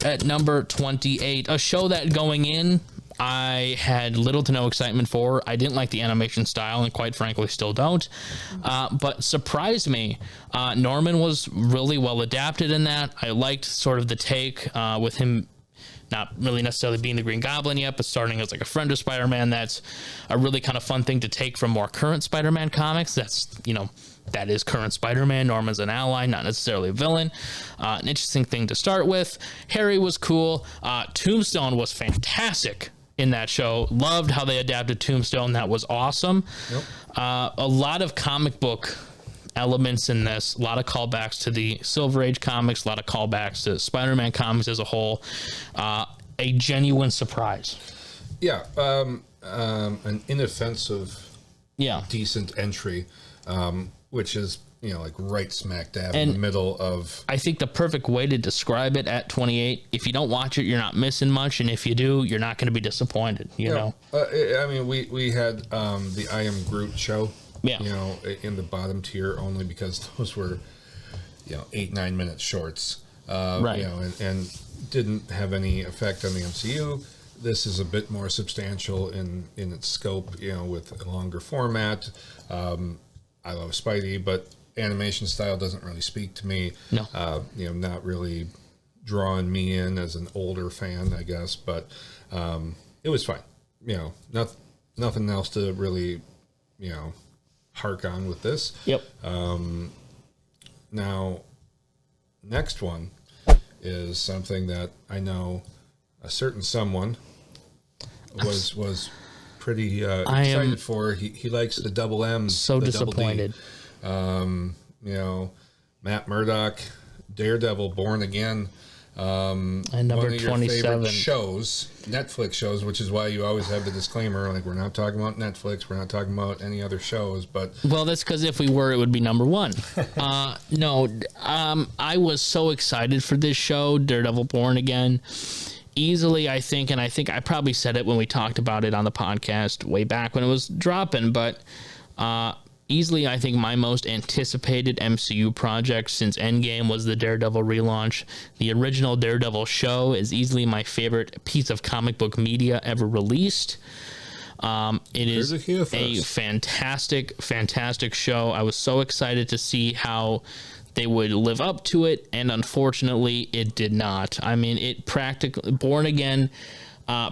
at number 28. A show that going in, I had little to no excitement for. I didn't like the animation style, and quite frankly still don't. But surprised me. Norman was really well adapted in that. I liked sort of the take with him not really necessarily being the Green Goblin yet, but starting as a friend of Spider-Man. That's a really kind of fun thing to take from more current Spider-Man comics. That's, that is current Spider-Man. Norman's an ally, not necessarily a villain. An interesting thing to start with. Harry was cool. Tombstone was fantastic in that show. Loved how they adapted Tombstone. That was awesome. Yep. A lot of comic book elements in this, a lot of callbacks to the Silver Age comics, a lot of callbacks to Spider-Man comics as a whole. A genuine surprise. An inoffensive, decent entry, which is right smack dab in the middle of. I think the perfect way to describe it at 28. If you don't watch it, you're not missing much, and if you do, you're not going to be disappointed. You know. I mean, we had the I Am Groot show. In the bottom tier, only because those were 8-9 minute shorts. Right. And didn't have any effect on the MCU. This is a bit more substantial in its scope, with a longer format. I love Spidey, but animation style doesn't really speak to me. No. Not really drawing me in as an older fan, I guess, but it was fine. Nothing else to really, hark on with this. Yep. Now, next one is something that I know a certain someone was pretty excited for. He likes the double M. So disappointed. Matt Murdock, Daredevil, Born Again. And number one of your 27 favorite shows, Netflix shows, which is why you always have the disclaimer, like, we're not talking about Netflix, we're not talking about any other shows, but well, that's because if we were, it would be number one. I was so excited for this show, Daredevil Born Again. Easily, I think I probably said it when we talked about it on the podcast way back when it was dropping, but easily, I think my most anticipated MCU project since Endgame was the Daredevil relaunch. The original Daredevil show is easily my favorite piece of comic book media ever released. It is a fantastic show. I was so excited to see how they would live up to it, and unfortunately, it did not. I mean, Born Again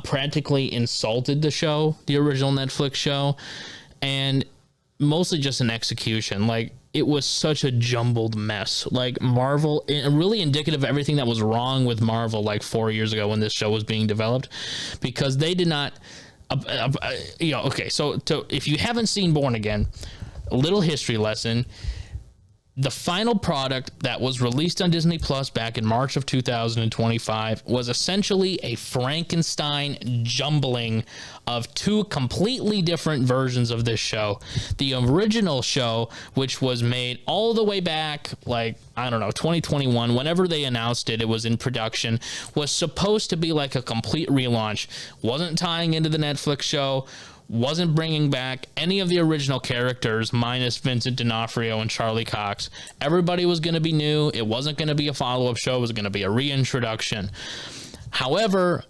practically insulted the show, the original Netflix show, and mostly just an execution. Like, it was such a jumbled mess. Like, Marvel, really indicative of everything that was wrong with Marvel like 4 years ago when this show was being developed, because they did not, so if you haven't seen Born Again, a little history lesson. The final product that was released on Disney Plus back in March of 2025 was essentially a Frankenstein jumbling of two completely different versions of this show. The original show, which was made all the way back, 2021, whenever they announced it was in production, was supposed to be like a complete relaunch. Wasn't tying into the Netflix show, wasn't bringing back any of the original characters minus Vincent D'Onofrio and Charlie Cox. Everybody was going to be new. It wasn't going to be a follow-up show. It was going to be a reintroduction. However,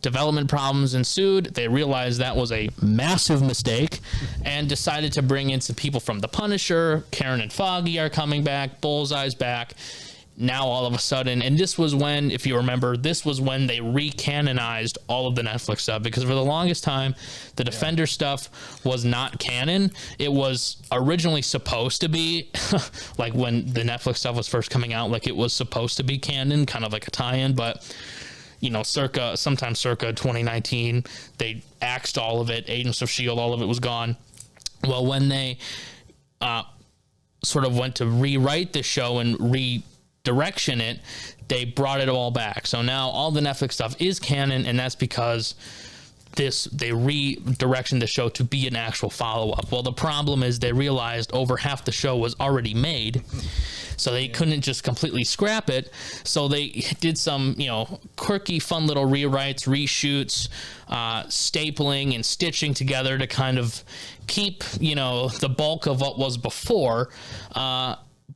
development problems ensued. They realized that was a massive mistake and decided to bring in some people from The Punisher. Karen and Foggy are coming back. Bullseye's back. Now all of a sudden, and this was when, if you remember, this was when they recanonized all of the Netflix stuff, because for the longest time, the Defender stuff was not canon. It was originally supposed to be, like when the Netflix stuff was first coming out, like it was supposed to be canon, kind of like a tie-in, but sometime circa 2019, they axed all of it. Agents of S.H.I.E.L.D., all of it was gone. Well, when they sort of went to rewrite the show and redirection it, they brought it all back. So now all the Netflix stuff is canon, and that's because they redirected the show to be an actual follow-up. Well, the problem is they realized over half the show was already made, so they couldn't just completely scrap it. So they did some, quirky, fun little rewrites, reshoots, stapling and stitching together to kind of keep, the bulk of what was before,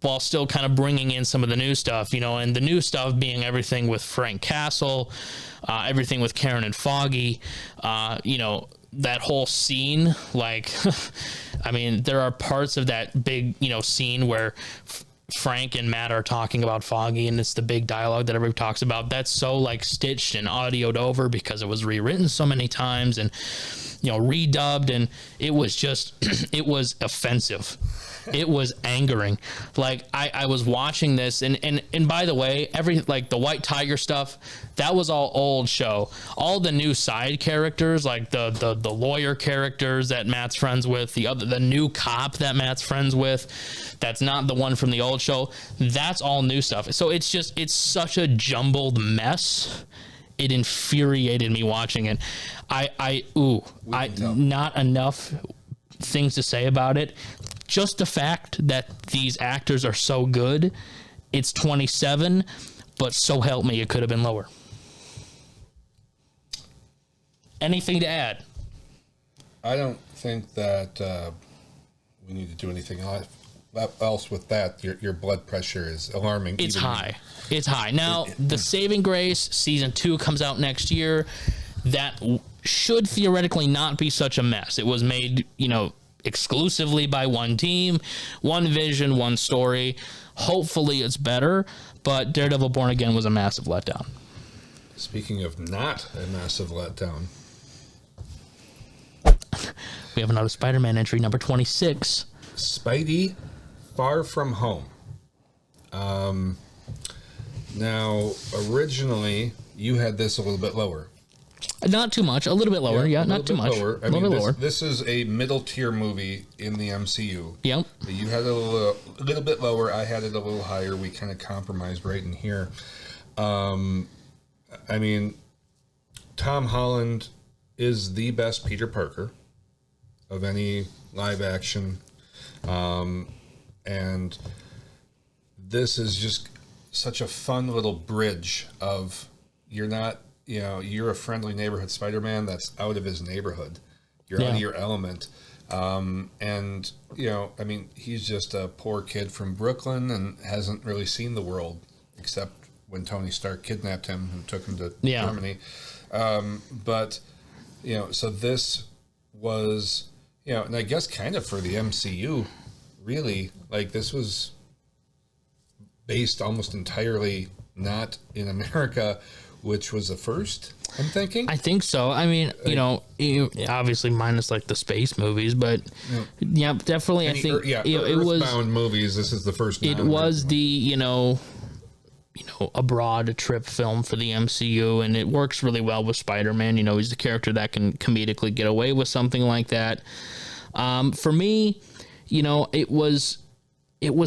while still kind of bringing in some of the new stuff, and the new stuff being everything with Frank Castle, everything with Karen and Foggy, that whole scene, I mean, there are parts of that big, scene where Frank and Matt are talking about Foggy, and it's the big dialogue that everybody talks about. That's so stitched and audioed over because it was rewritten so many times and, redubbed, and it was just, it was offensive. It was angering. I was watching this, and by the way, the White Tiger stuff, that was all old show. All the new side characters, like the lawyer characters that Matt's friends with, the new cop that Matt's friends with, that's not the one from the old show. That's all new stuff. So it's such a jumbled mess. It infuriated me watching it. Not enough things to say about it. Just the fact that these actors are so good, it's 27, but so help me, it could have been lower. Anything to add? I don't think that we need to do anything else with that. Your blood pressure is alarming. It's high. It's high. Now, The Saving Grace Season 2 comes out next year. That should theoretically not be such a mess. It was made, exclusively by one team, one vision, one story. Hopefully it's better, but Daredevil Born Again was a massive letdown. Speaking of not a massive letdown, we have another Spider-Man entry, number 26. Spidey Far From Home. Now, originally, you had this a little bit lower. Not too much. A little bit lower. Yeah, not too much. Lower. A little bit lower. This is a middle tier movie in the MCU. Yep. You had it a little bit lower. I had it a little higher. We kind of compromised right in here. I mean, Tom Holland is the best Peter Parker of any live action. And this is just such a fun little bridge of you're a friendly neighborhood Spider-Man that's out of his neighborhood. You're out of your element. And, I mean, he's just a poor kid from Brooklyn and hasn't really seen the world except when Tony Stark kidnapped him and took him to Germany. But, so this was, and I guess kind of for the MCU, really, like this was based almost entirely not in America, which was the first, I'm thinking. I think so. I mean, obviously minus like the space movies, but definitely. I think it was Earthbound movies. This is the first. It was the abroad trip film for the MCU, and it works really well with Spider-Man. He's the character that can comedically get away with something like that. For me, it was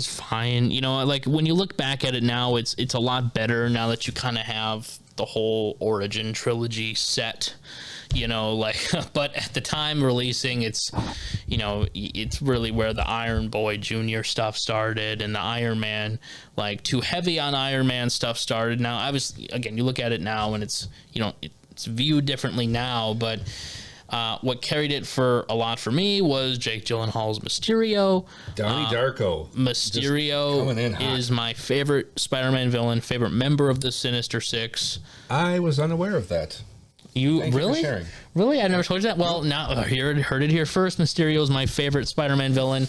fine. Like when you look back at it now, it's a lot better now that you kind of have the whole origin trilogy set, but at the time releasing, it's really where the Iron Boy Jr. stuff started and the Iron Man, like too heavy on Iron Man stuff started. Now, obviously, again, you look at it now and it's viewed differently now, but what carried it for a lot for me was Jake Gyllenhaal's Mysterio. Donnie Darko. Mysterio is my favorite Spider-Man villain, favorite member of the Sinister Six. I was unaware of that. Thank you for sharing. Really? I never told you that? Well, now heard it here first. Mysterio is my favorite Spider-Man villain.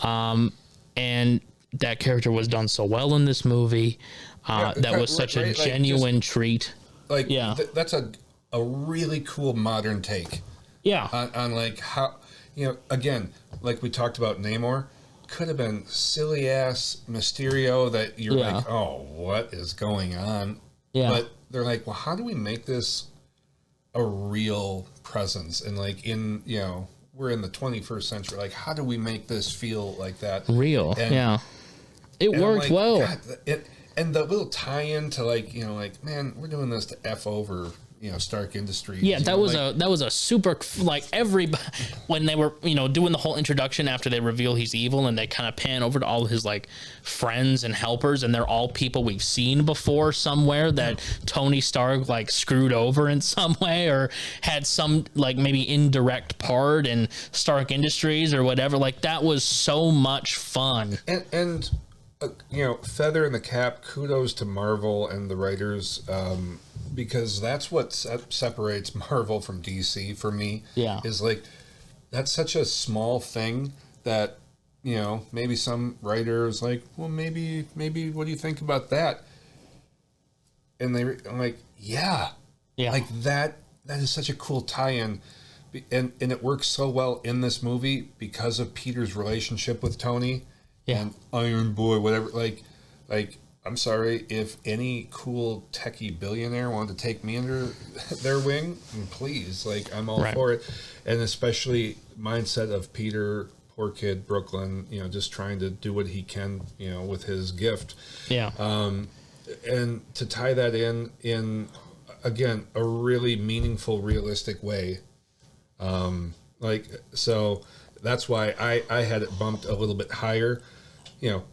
And that character was done so well in this movie. That was such a genuine treat. That's a really cool modern take. Yeah. On like how, again, like we talked about Namor, could have been silly ass Mysterio that you're like, oh, what is going on? Yeah. But they're like, well, how do we make this a real presence? And like we're in the 21st century. Like, how do we make this feel like that? Real. It worked well. God, and the little tie-in to man, we're doing this to F over Stark Industries. Yeah, that was a super, like, everybody, when they were, doing the whole introduction after they reveal he's evil and they kind of pan over to all his, like, friends and helpers, and they're all people we've seen before somewhere that Tony Stark, like, screwed over in some way or had some, like, maybe indirect part in Stark Industries or whatever. Like, that was so much fun. And feather in the cap, kudos to Marvel and the writers, because that's what separates Marvel from DC for me. Yeah. Is like, that's such a small thing that, maybe some writer is like, well, maybe, what do you think about that? And I'm like, yeah. Like that is such a cool tie-in. And it works so well in this movie because of Peter's relationship with Tony and Iron Boy, whatever. Like, I'm sorry, if any cool techie billionaire wanted to take me under their wing, please, like, I'm all for it. And especially mindset of Peter, poor kid, Brooklyn, just trying to do what he can, with his gift. Yeah. And to tie that in again, a really meaningful, realistic way. So that's why I had it bumped a little bit higher.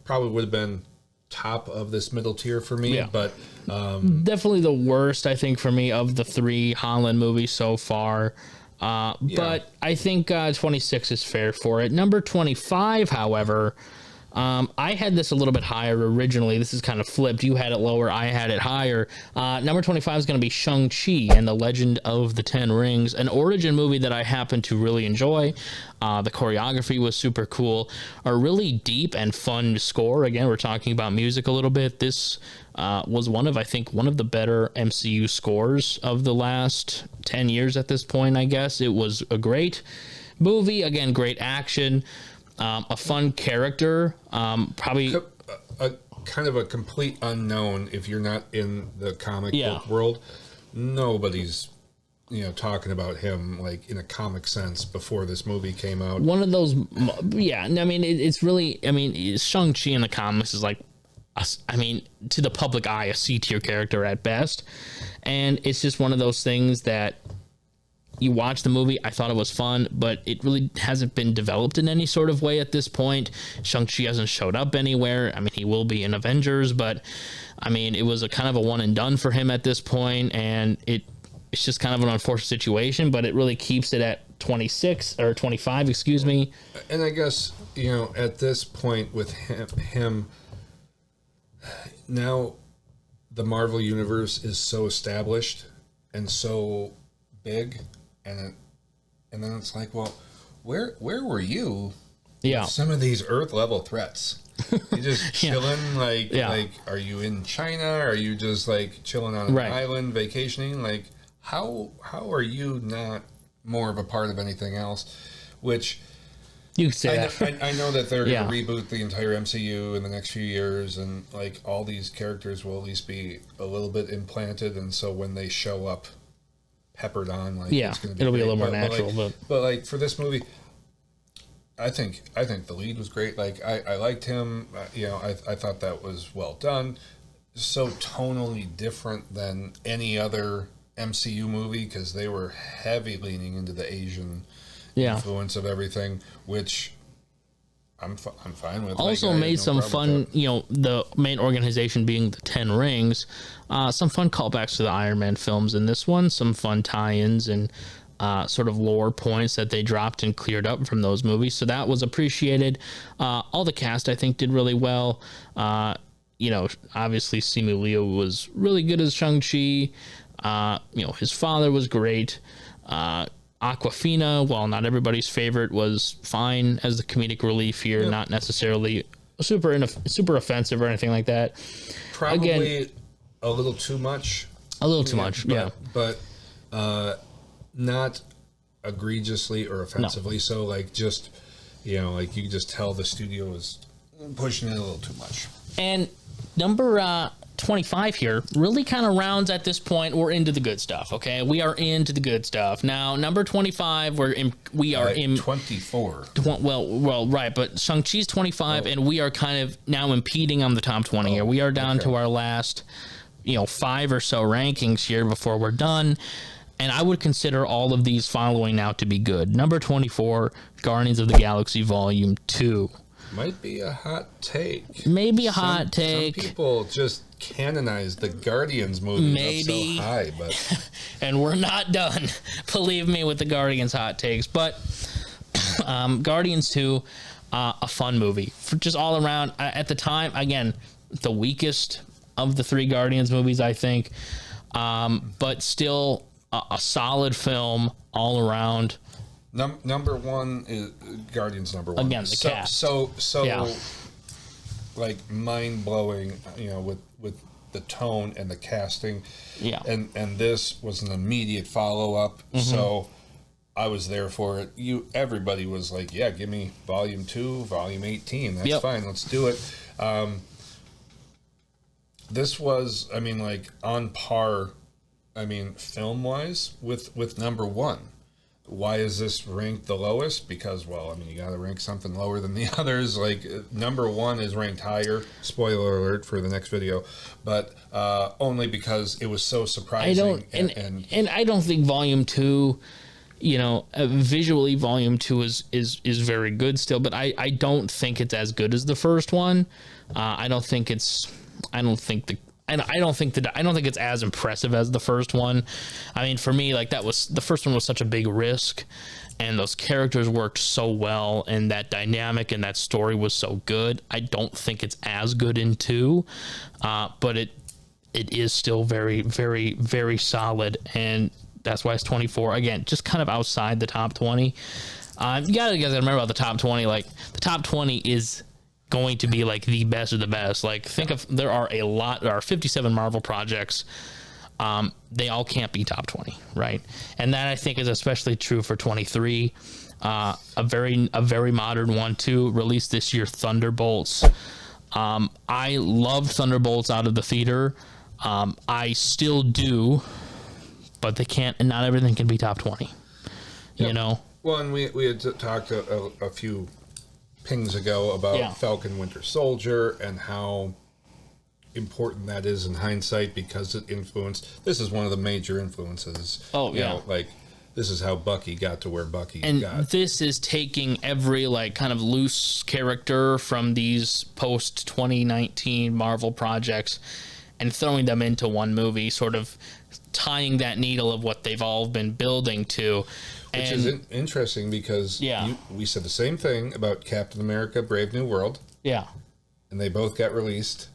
Probably would have been top of this middle tier for me, but definitely the worst, I think, for me of the three Holland movies so far. But I think 26 is fair for it. Number 25, however, I had this a little bit higher originally. This is kind of flipped. You had it lower, I had it higher. Number 25 is going to be Shang-Chi and the Legend of the Ten Rings, an origin movie that I happen to really enjoy. The choreography was super cool. A really deep and fun score. Again, we're talking about music a little bit. This was one of the better MCU scores of the last 10 years at this point, I guess. It was a great movie. Again, great action. A fun character, probably a kind of a complete unknown if you're not in the comic book world. Nobody's talking about him like in a comic sense before this movie came out. One of those, yeah. I mean, it's really, I mean, Shang-Chi in the comics is like, I mean, to the public eye, a C-tier character at best. And it's just one of those things that you watch the movie, I thought it was fun, but it really hasn't been developed in any sort of way at this point. Shang-Chi hasn't showed up anywhere. I mean, he will be in Avengers, but I mean, it was a kind of a one and done for him at this point, and it's just kind of an unfortunate situation, but it really keeps it at 26 or 25, excuse me. And I guess, at this point with him now the Marvel universe is so established and so big, and then it's like, well, where were you? Yeah. With some of these Earth level threats. You just chilling, like are you in China? Are you just like chilling on an island, vacationing? Like how are you not more of a part of anything else? Which you could say I know that they're going to reboot the entire MCU in the next few years, and like all these characters will at least be a little bit implanted, and so when they show up peppered on, like it's going to be it'll be a little more natural. But like for this movie, I think the lead was great. Like I liked him. I thought that was well done. So tonally different than any other MCU movie because they were heavy leaning into the Asian influence of everything, which I'm fine with. Also made some fun, the main organization being the 10 Rings, some fun callbacks to the Iron Man films in this one, some fun tie-ins and sort of lore points that they dropped and cleared up from those movies. So that was appreciated. All the cast, I think, did really well. Obviously Simu Liu was really good as Shang-Chi. His father was great. Aquafina, while not everybody's favorite, was fine as the comedic relief here, not necessarily super offensive or anything like that. Probably again, a little too much. But not egregiously or offensively. No. So like just, like you could just tell the studio was pushing it a little too much. And number 25 here really kind of rounds at this point. We're into the good stuff. Okay, we are into the good stuff now. Number 25, we are in 24. Well, right, but Shang-Chi's 25, and we are kind of now impeding on the top 20 here. We are down to our last, 5 or so rankings here before we're done. And I would consider all of these following now to be good. Number 24, Guardians of the Galaxy Volume 2. Might be a hot take. Maybe a hot take. Some people just canonize the Guardians movie up so high, but and we're not done. Believe me, with the Guardians hot takes. But Guardians 2, a fun movie for just all around. At the time, again, the weakest of the 3 Guardians movies, I think, but still a solid film all around. Number one is Guardians. Number one again. The cast. So like mind blowing. With the tone and the casting. Yeah. And this was an immediate follow up. Mm-hmm. So I was there for it. Everybody was like, yeah, give me Volume 2, Volume 18. That's fine. Let's do it. This was, on par. Film wise with number one. Why is this ranked the lowest? Because, you got to rank something lower than the others. Like, number one is ranked higher. Spoiler alert for the next video. But only because it was so surprising. And I don't think Volume 2, visually Volume 2 is very good still. But I don't think it's as good as the first one. I don't think it's as impressive as the first one. For me, the first one was such a big risk, and those characters worked so well, and that dynamic and that story was so good. I don't think it's as good in 2, but it is still very, very, very solid, and that's why it's 24. Again, just kind of outside the top 20. You guys gotta remember about the top 20. Like, the top 20 is going to be like the best of the best. Like, think of, there are 57 Marvel projects. They all can't be top 20, right? And that, I think, is especially true for 23. A very modern one too, released this year, Thunderbolts. I loved Thunderbolts out of the theater. I still do but they can't, and not everything can be top 20. Yep. You know? Well, and we had talked a few pings ago about Falcon Winter Soldier and how important that is in hindsight because it influenced. This is one of the major influences. Oh, you know, like, this is how Bucky got to where Bucky got. And this is taking every, like, kind of loose character from these post-2019 Marvel projects and throwing them into one movie, sort of tying that needle of what they've all been building to. Which is interesting because we said the same thing about Captain America, Brave New World. Yeah. And they both got released,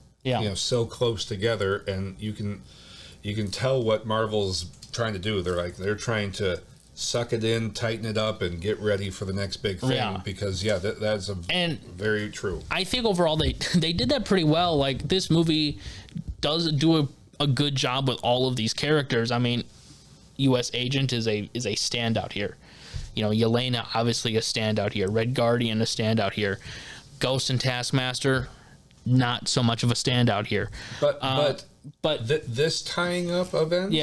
so close together. And you can tell what Marvel's trying to do. They're trying to suck it in, tighten it up, and get ready for the next big thing because that's very true. I think overall they did that pretty well. Like, this movie does do a good job with all of these characters. I mean, U.S. Agent is a standout here. You know, Yelena, obviously a standout here. Red Guardian, a standout here. Ghost and Taskmaster, not so much of a standout here. But this tying up events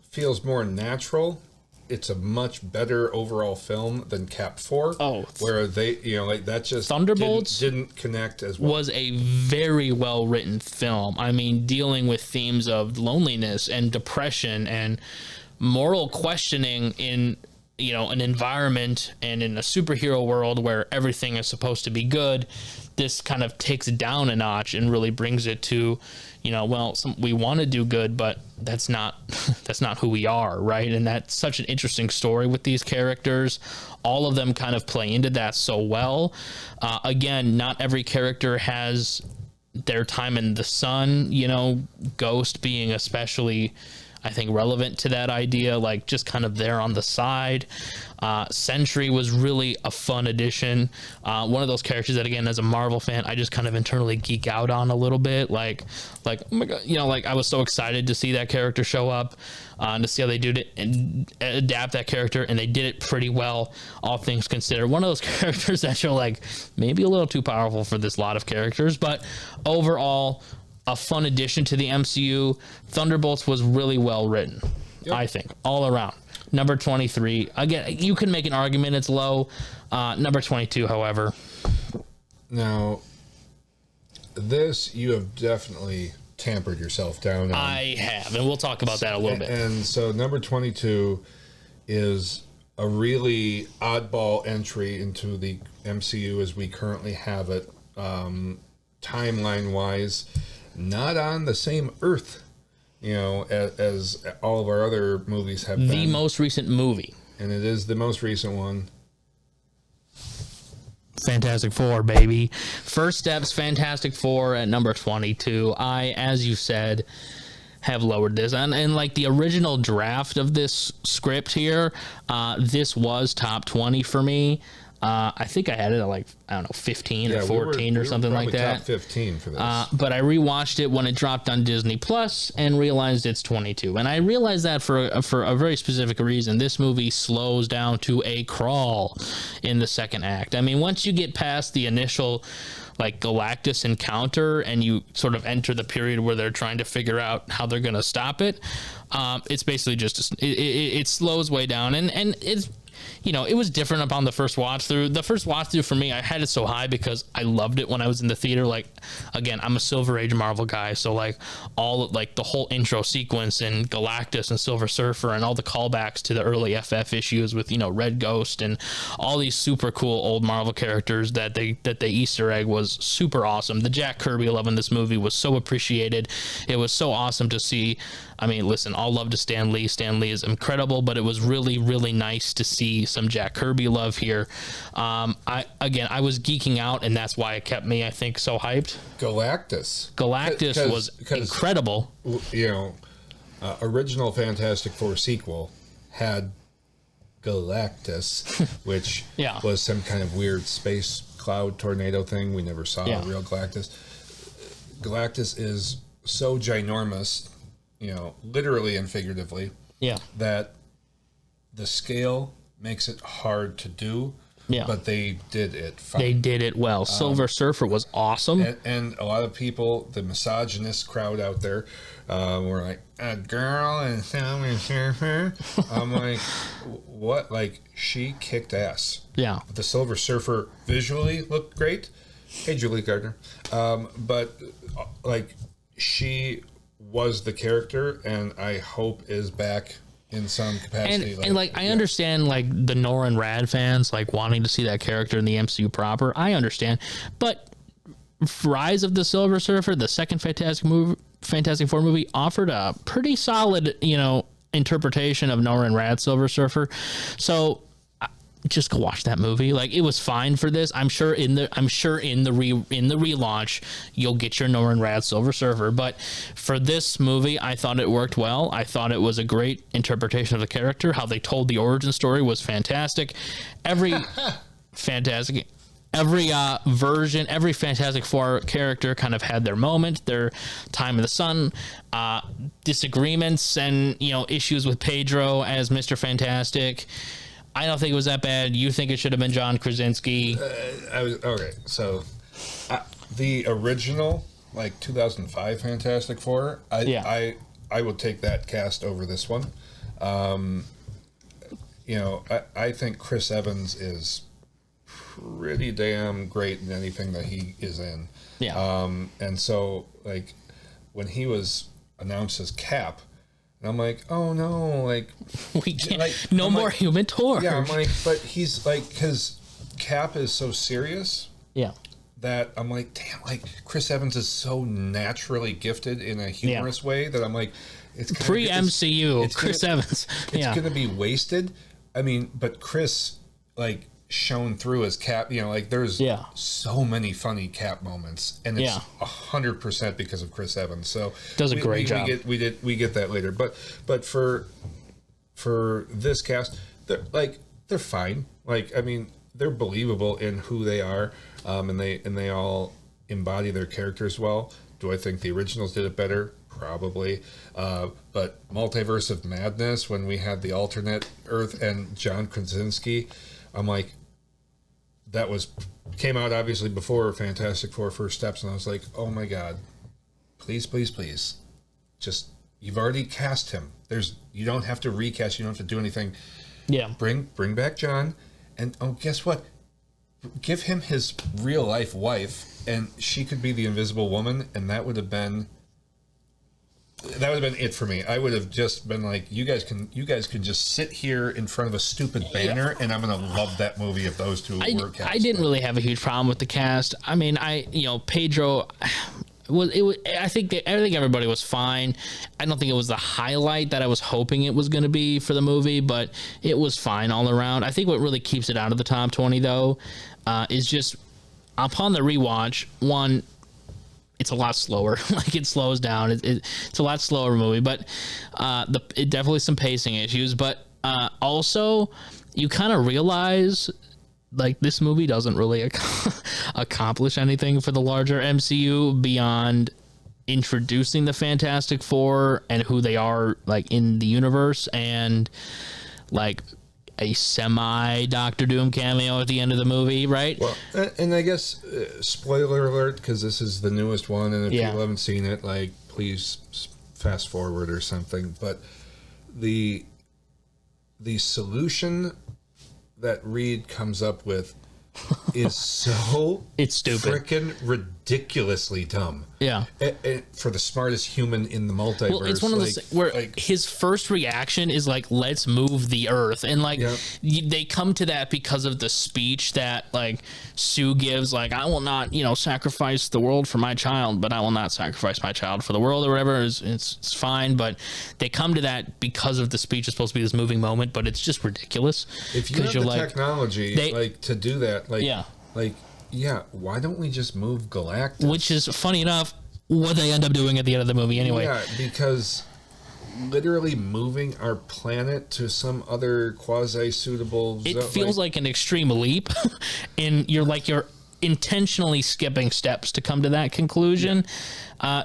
feels more natural. It's a much better overall film than Cap 4. Oh, where they, that just Thunderbolts didn't connect as well. Was a very well written film. I mean, dealing with themes of loneliness and depression and moral questioning in an environment and in a superhero world where everything is supposed to be good. This kind of takes it down a notch and really brings it to, we want to do good, but that's not who we are, right? And that's such an interesting story with these characters. All of them kind of play into that so well. Again, not every character has their time in the sun, Ghost being especially, I think, relevant to that idea, like just kind of there on the side. Sentry was really a fun addition. One of those characters that, again, as a Marvel fan, I just kind of internally geek out on a little bit. Like, oh my God, I was so excited to see that character show up, to see how they did it and adapt that character, and they did it pretty well, all things considered. One of those characters that you're like, maybe a little too powerful for this lot of characters, but overall, a fun addition to the MCU. Thunderbolts was really well written, I think, all around. Number 23. Again, you can make an argument it's low. Number 22, however. Now, this you have definitely tampered yourself down on. I have, and we'll talk about that a little bit. And so number 22 is a really oddball entry into the MCU as we currently have it, timeline-wise. Not on the same Earth, as all of our other movies have been. The most recent movie. And it is the most recent one. Fantastic Four, baby. First Steps, Fantastic Four at number 22. I, as you said, have lowered this. And like the original draft of this script here, this was top 20 for me. I think I had it at 15 or 14 or something like that. Top 15 for this. But I rewatched it when it dropped on Disney Plus and realized it's 22. And I realized that for a very specific reason. This movie slows down to a crawl in the second act. I mean, once you get past the initial Galactus encounter and you sort of enter the period where they're trying to figure out how they're going to stop it, it's basically just it slows way down, and it's it was different upon the first watch through. The first watch through for me, I had it so high because I loved it when I was in the theater. Again, I'm a Silver Age Marvel guy, so all the whole intro sequence and Galactus and Silver Surfer and all the callbacks to the early FF issues with Red Ghost and all these super cool old Marvel characters that they Easter egg was super awesome. The Jack Kirby love in this movie was so appreciated. It was so awesome to see. I mean, listen, all love to Stan Lee. Stan Lee is incredible, but it was really, really nice to see some Jack Kirby love here. I was geeking out, and that's why it kept me, I think, so hyped. Galactus was incredible. Original Fantastic Four sequel had Galactus, which was some kind of weird space cloud tornado thing. We never saw a real Galactus. Galactus is so ginormous, literally and figuratively, that the scale makes it hard to do, Yeah. But they did it fine. They did it well. Silver Surfer was awesome. And a lot of people, the misogynist crowd out there, were like, a girl in Silver Surfer? I'm like, what? Like, she kicked ass. Yeah. The Silver Surfer visually looked great. Hey, Julie Gardner. But, like, she was the character, and I hope is back in some capacity. And I understand, like, the Nora and Rad fans, like, wanting to see that character in the MCU proper. I understand. But Rise of the Silver Surfer, the second Fantastic Four movie, offered a pretty solid, interpretation of Nora and Rad Silver Surfer. So just go watch that movie. Like, it was fine for this. I'm sure in the relaunch you'll get your Nora and Rad Silver Surfer, but for this movie I thought it worked well. I thought it was a great interpretation of the character. How they told the origin story was fantastic. Every fantastic version, every Fantastic Four character kind of had their moment, their time in the sun, disagreements and issues with Pedro as Mr. Fantastic. I don't think it was that bad. You think it should have been John Krasinski? Okay. So, the original, like 2005 Fantastic Four, I would take that cast over this one. I think Chris Evans is pretty damn great in anything that he is in. Yeah. And so, like, when he was announced as Cap, and I'm like, oh no, like, we can't, like, no I'm more like, Human Torch. Yeah, I'm like, but he's like, because Cap is so serious. Yeah. That I'm like, damn, like, Chris Evans is so naturally gifted in a humorous way that I'm like, it's pre-MCU, Chris Evans. It's going to be wasted. I mean, but Chris, like, shown through as Cap, like, there's so many funny Cap moments, and it's 100% because of Chris Evans. So does a great job. We get that later, but for this cast, they're fine. Like, I mean, they're believable in who they are, and they all embody their characters well. Do I think the originals did it better? Probably. But Multiverse of Madness, when we had the alternate Earth and John Krasinski, I'm like, that came out obviously before Fantastic Four First Steps, and I was like, oh my God, please, please, please, just, you've already cast him. You don't have to recast, you don't have to do anything. Yeah. Bring back John, and guess what? Give him his real life wife, and she could be the Invisible Woman, and that would have been it for me. I would have just been like, you guys can just sit here in front of a stupid banner, and I'm gonna love that movie if those two were cast. I didn't really have a huge problem with the cast. I mean, Pedro I think everybody was fine. I don't think it was the highlight that I was hoping it was going to be for the movie, but it was fine all around. I think what really keeps it out of the top 20 though is just upon the rewatch, one, it's a lot slower. Like, it slows down. It's a lot slower movie, but it definitely some pacing issues. But also, you kind of realize, like, this movie doesn't really accomplish anything for the larger MCU beyond introducing the Fantastic Four and who they are, like, in the universe, and like a semi Doctor Doom cameo at the end of the movie, right? Well, and I guess, spoiler alert, because this is the newest one, and if people haven't seen it, like, please fast forward or something. But the solution that Reed comes up with is so it's stupid, freaking ridiculously dumb. Yeah, for the smartest human in the multiverse. Well, it's one of those where his first reaction is like, "Let's move the Earth," and like they come to that because of the speech that like Sue gives, like, "I will not, sacrifice the world for my child, but I will not sacrifice my child for the world," or whatever. It's fine, but they come to that because of the speech. It's supposed to be this moving moment, but it's just ridiculous. If you have the technology, to do that, why don't we just move Galactus? Which is, funny enough, what they end up doing at the end of the movie anyway. Yeah, because literally moving our planet to some other quasi-suitable zone, it feels like an extreme leap, and you're intentionally skipping steps to come to that conclusion. Yeah.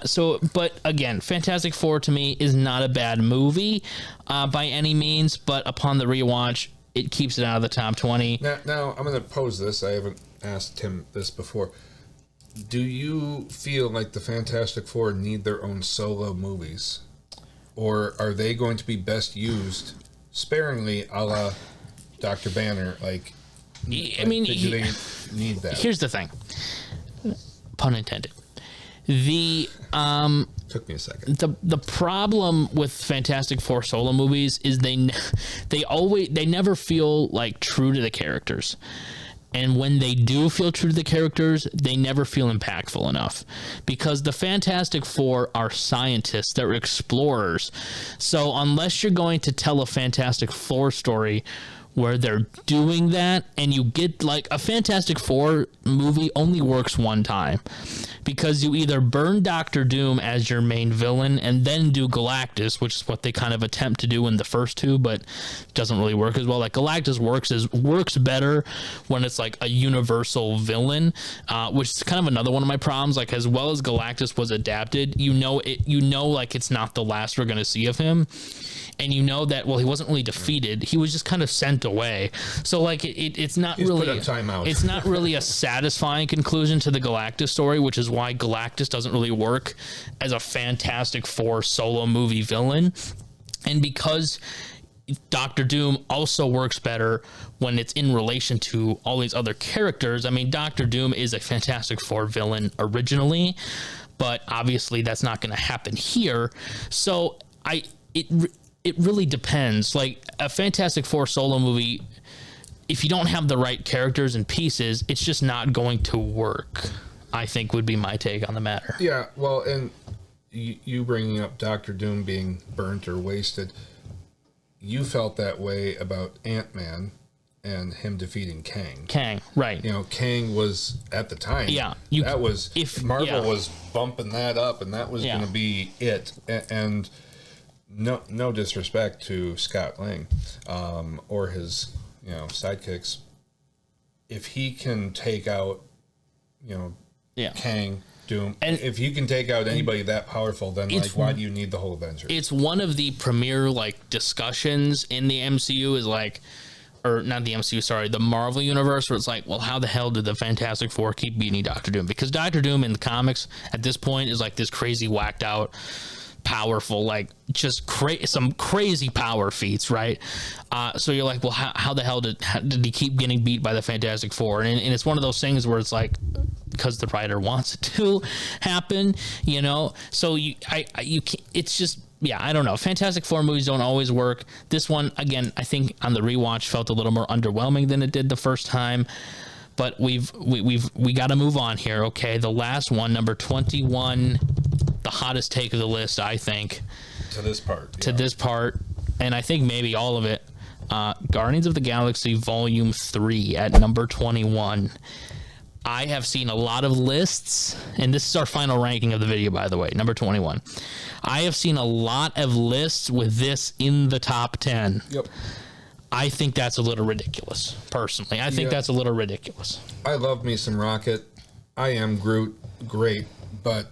But again, Fantastic Four to me is not a bad movie by any means, but upon the rewatch, it keeps it out of the top 20. Now I'm going to pose this. I haven't asked Tim this before. Do you feel like the Fantastic Four need their own solo movies? Or are they going to be best used sparingly, a la Dr. Banner? Like, I mean, do they need that? Here's the thing. Pun intended. Took me a second. The problem with Fantastic Four solo movies is they never feel like true to the characters. And when they do feel true to the characters, they never feel impactful enough, because the Fantastic Four are scientists, they're explorers. So unless you're going to tell a Fantastic Four story where they're doing that, and you get like a Fantastic Four movie only works one time, because you either burn Doctor Doom as your main villain and then do Galactus, which is what they kind of attempt to do in the first two, but doesn't really work as well. Like Galactus works better when it's like a universal villain, which is kind of another one of my problems. Like, as well as Galactus was adapted, like it's not the last we're going to see of him. And you know that, well, he wasn't really defeated. He was just kind of sent away. So like it's not really put on timeout. It's not really a satisfying conclusion to the Galactus story, which is why Galactus doesn't really work as a Fantastic Four solo movie villain. And because Doctor Doom also works better when it's in relation to all these other characters. I mean, Doctor Doom is a Fantastic Four villain originally, but obviously that's not going to happen here. So it really depends. Like a Fantastic Four solo movie, if you don't have the right characters and pieces, it's just not going to work, I think, would be my take on the matter. Yeah, well, and you bringing up Doctor Doom being burnt or wasted, you felt that way about Ant-Man and him defeating Kang. Kang, right. You know, Kang was, at the time, Marvel was bumping that up, and that was going to be it. And no disrespect to Scott Lang or his sidekicks. If he can take out Kang, Doom, and if you can take out anybody that powerful, then like why do you need the whole Avengers? It's one of the premier like discussions in the MCU is like, or not the MCU, sorry, the Marvel universe, where it's like, well, how the hell did the Fantastic Four keep beating Doctor Doom? Because Doctor Doom in the comics at this point is like this crazy whacked out, powerful, like just some crazy power feats, right? So you're like, well, how the hell did he keep getting beat by the Fantastic Four? And it's one of those things where it's like, because the writer wants it to happen, So you can't, it's just, I don't know. Fantastic Four movies don't always work. This one, again, I think on the rewatch felt a little more underwhelming than it did the first time. But we got to move on here. Okay, the last one, number 21, the hottest take of the list, I think. To this part, and I think maybe all of it. Guardians of the Galaxy Volume 3 at number 21. I have seen a lot of lists, and this is our final ranking of the video, by the way, number 21. I have seen a lot of lists with this in the top 10. Yep. I think that's a little ridiculous, personally. I think that's a little ridiculous. I love me some Rocket. I am Groot. Great. But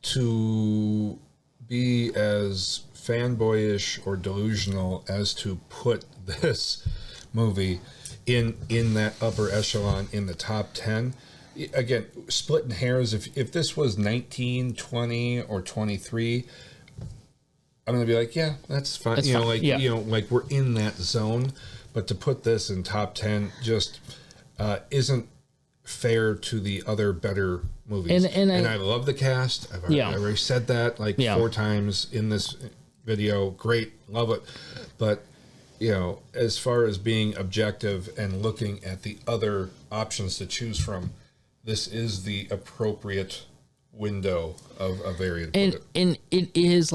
to be as fanboyish or delusional as to put this movie in that upper echelon in the top 10, again, splitting hairs. If this was 19, 20, or 23, I'm gonna be like, yeah, that's fine. That's fine. Like we're in that zone. But to put this in top 10 just isn't fair to the other better movies. And I love the cast. I've already said that 4 times in this video. Great, love it. But as far as being objective and looking at the other options to choose from, this is the appropriate window of area to put it. And it is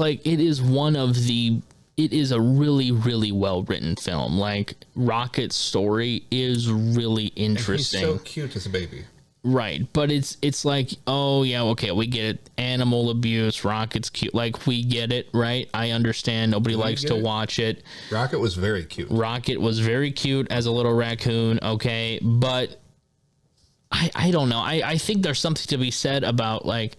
a really, really well written film. Like, Rocket's story is really interesting. And he's so cute as a baby. Right, but it's like, oh yeah, okay, we get it. Animal abuse, Rocket's cute. Like, we get it, right? I understand. Nobody likes to watch it. Rocket was very cute. Rocket was very cute as a little raccoon, okay, but I don't know. I think there's something to be said about like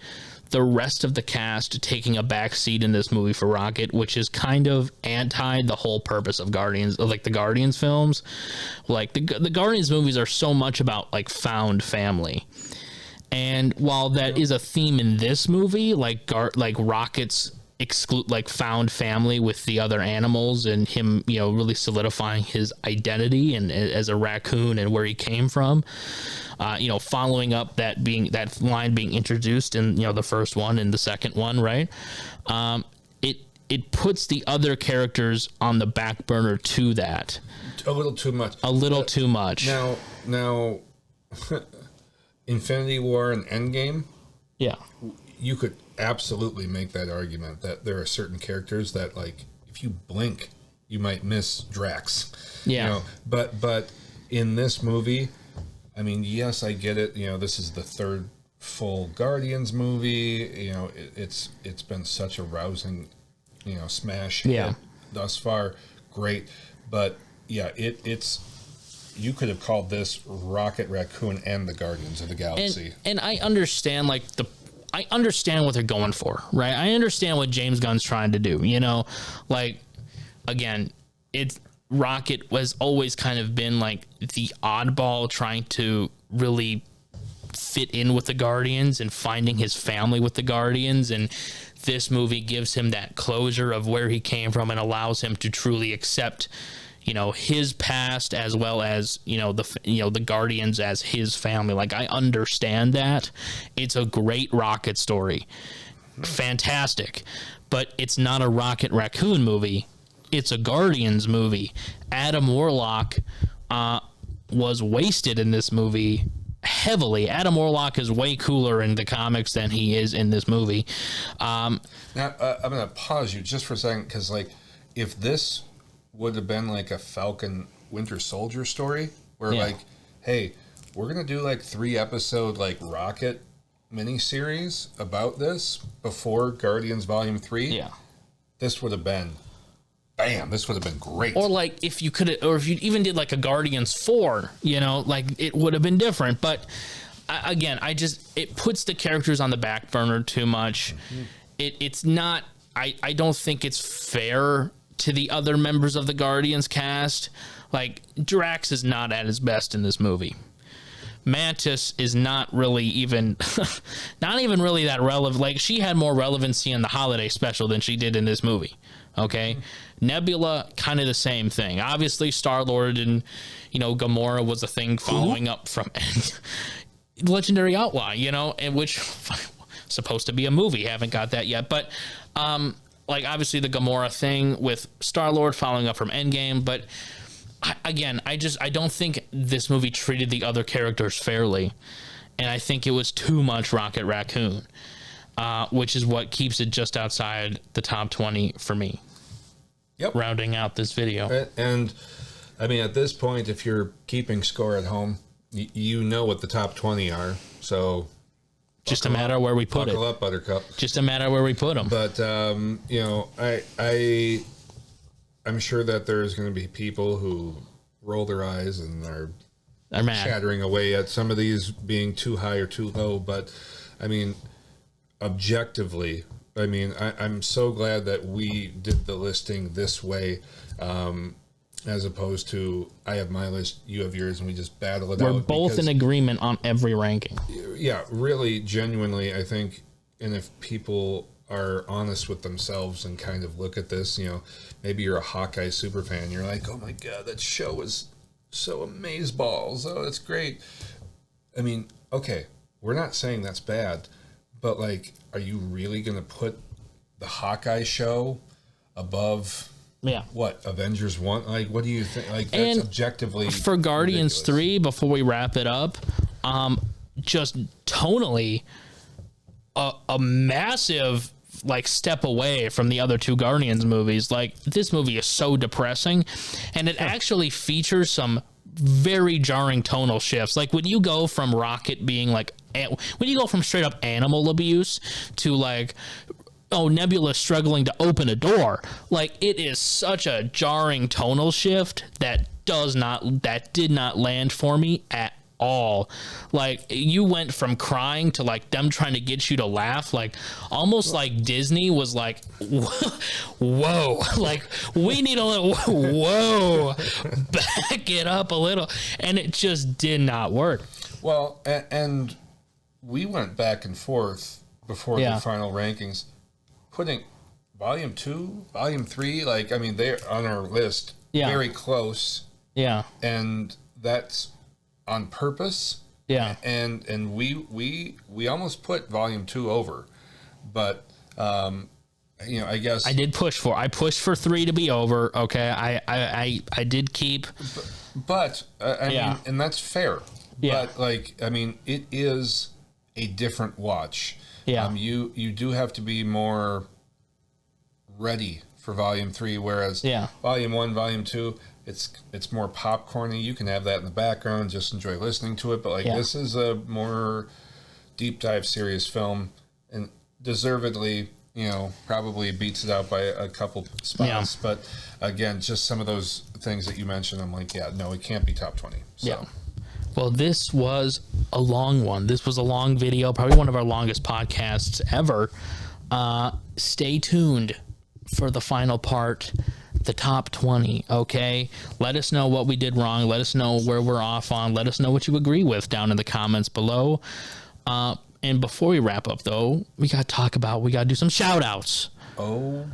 the rest of the cast taking a back seat in this movie for Rocket, which is kind of anti the whole purpose of Guardians, like the Guardians films. Like the Guardians movies are so much about like found family. And while that is a theme in this movie, like Rocket's found family with the other animals, and him, you know, really solidifying his identity and as a raccoon and where he came from, you know, following up that line being introduced in, you know, the first one and the second one, right? It puts the other characters on the back burner to that. A little too much. Too much. Now, Infinity War and Endgame. Yeah. You could absolutely make that argument that there are certain characters that, like, if you blink, you might miss Drax. Yeah. You know, but in this movie, I mean, yes, I get it. You know, this is the third full Guardians movie. You know, it's been such a rousing, you know, smash hit thus far. Great. But yeah, it's you could have called this Rocket Raccoon and the Guardians of the Galaxy. And I understand, like, I understand what they're going for, right? I understand what James Gunn's trying to do, you know? Like, again, Rocket was always kind of been like the oddball trying to really fit in with the Guardians and finding his family with the Guardians, and this movie gives him that closure of where he came from and allows him to truly accept, you know, his past as well as, you know, the Guardians as his family. Like, I understand that. It's a great Rocket story. Fantastic. But it's not a Rocket Raccoon movie. It's a Guardians movie. Adam Warlock was wasted in this movie heavily. Adam Warlock is way cooler in the comics than he is in this movie. Now, I'm going to pause you just for a second, because, like, if this would have been like a Falcon Winter Soldier story where like, hey, we're going to do like 3-episode like Rocket miniseries about this before Guardians Volume 3. Yeah. This would have been bam, this would have been great. Or like if you even did like a Guardians 4, you know, like it would have been different. But it puts the characters on the back burner too much. Mm-hmm. It's not, I don't think it's fair to the other members of the Guardians cast. Like, Drax is not at his best in this movie. Mantis is not really even really that relevant. Like, she had more relevancy in the holiday special than she did in this movie. Okay. Nebula, kind of the same thing. Obviously, Star-Lord and, you know, Gamora was a thing following up from Legendary Outlaw, you know, and which supposed to be a movie. Haven't got that yet. But, like, obviously the Gamora thing with Star-Lord following up from Endgame. But I don't think this movie treated the other characters fairly. And I think it was too much Rocket Raccoon, which is what keeps it just outside the top 20 for me. Yep. Rounding out this video. And I mean, at this point, if you're keeping score at home, you know what the top 20 are. So just a matter of where we put it. Buckle up, Buttercup. Just a matter of where we put them. But, you know, I'm sure that there's going to be people who roll their eyes and are chattering away at some of these being too high or too low. But, I mean, objectively, I mean, I'm so glad that we did the listing this way, as opposed to I have my list, you have yours, and we just battle it out. We're both in agreement on every ranking. Yeah, really, genuinely, I think, and if people are honest with themselves and kind of look at this, you know, maybe you're a Hawkeye super fan, you're like, oh my God, that show is so amazeballs. Oh, that's great. I mean, okay, we're not saying that's bad, but like, are you really going to put the Hawkeye show above what, Avengers 1? Like, what do you think? Like, that's objectively for Guardians ridiculous. 3, before we wrap it up, just tonally a massive like step away from the other two Guardians movies. Like, this movie is so depressing, and it actually features some very jarring tonal shifts. Like, when you go from Rocket being like, when you go from straight up animal abuse to like, oh, Nebula struggling to open a door, like, it is such a jarring tonal shift that did not land for me at all. Like, you went from crying to like them trying to get you to laugh, like almost like Disney was like, whoa, like we need a little, whoa, back it up a little. And it just did not work. Well, and we went back and forth before the final rankings, putting Volume 2, Volume 3, like, I mean, they're on our list very close. Yeah. And that's on purpose. Yeah. And we almost put Volume 2 over. But, you know, I guess... I pushed for 3 to be over, okay? I did keep... But I mean, and that's fair. Yeah. But, like, I mean, it is a different watch. Yeah. You do have to be more ready for Volume 3, whereas Volume 1, Volume 2, it's more popcorny. You can have that in the background, just enjoy listening to it. But like this is a more deep dive, serious film, and deservedly, you know, probably beats it out by a couple spots. But again, just some of those things that you mentioned, I'm like, no, it can't be top 20. So. Yeah. Well, this was a long one. This was a long video, probably one of our longest podcasts ever. Stay tuned for the final part, the top 20, okay? Let us know what we did wrong. Let us know where we're off on. Let us know what you agree with down in the comments below. And before we wrap up, though, we got to do some shout-outs. Oh.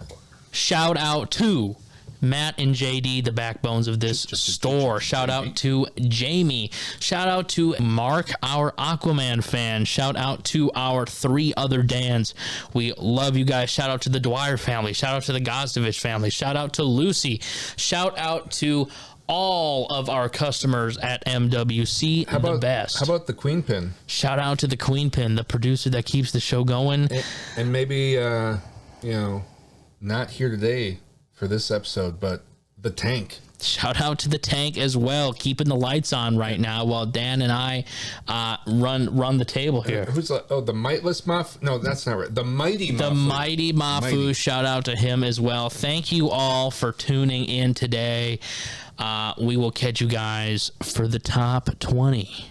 Shout out to Matt and JD, the backbones of this store. Shout out to Jamie. Shout out to Mark, our Aquaman fan. Shout out to our 3 other Dans. We love you guys. Shout out to the Dwyer family. Shout out to the Gozdovich family. Shout out to Lucy. Shout out to all of our customers at MWC. The best. How about the Queen Pin? Shout out to the Queen Pin, the producer that keeps the show going. And maybe, you know, not here today for this episode, but the Tank. Shout out to the Tank as well, keeping the lights on right now while Dan and I run the table here. Who's the Mightless Muff? No, that's not right. The Mighty Mafu. The Mighty Mafu. Shout out to him as well. Thank you all for tuning in today. We will catch you guys for the top 20.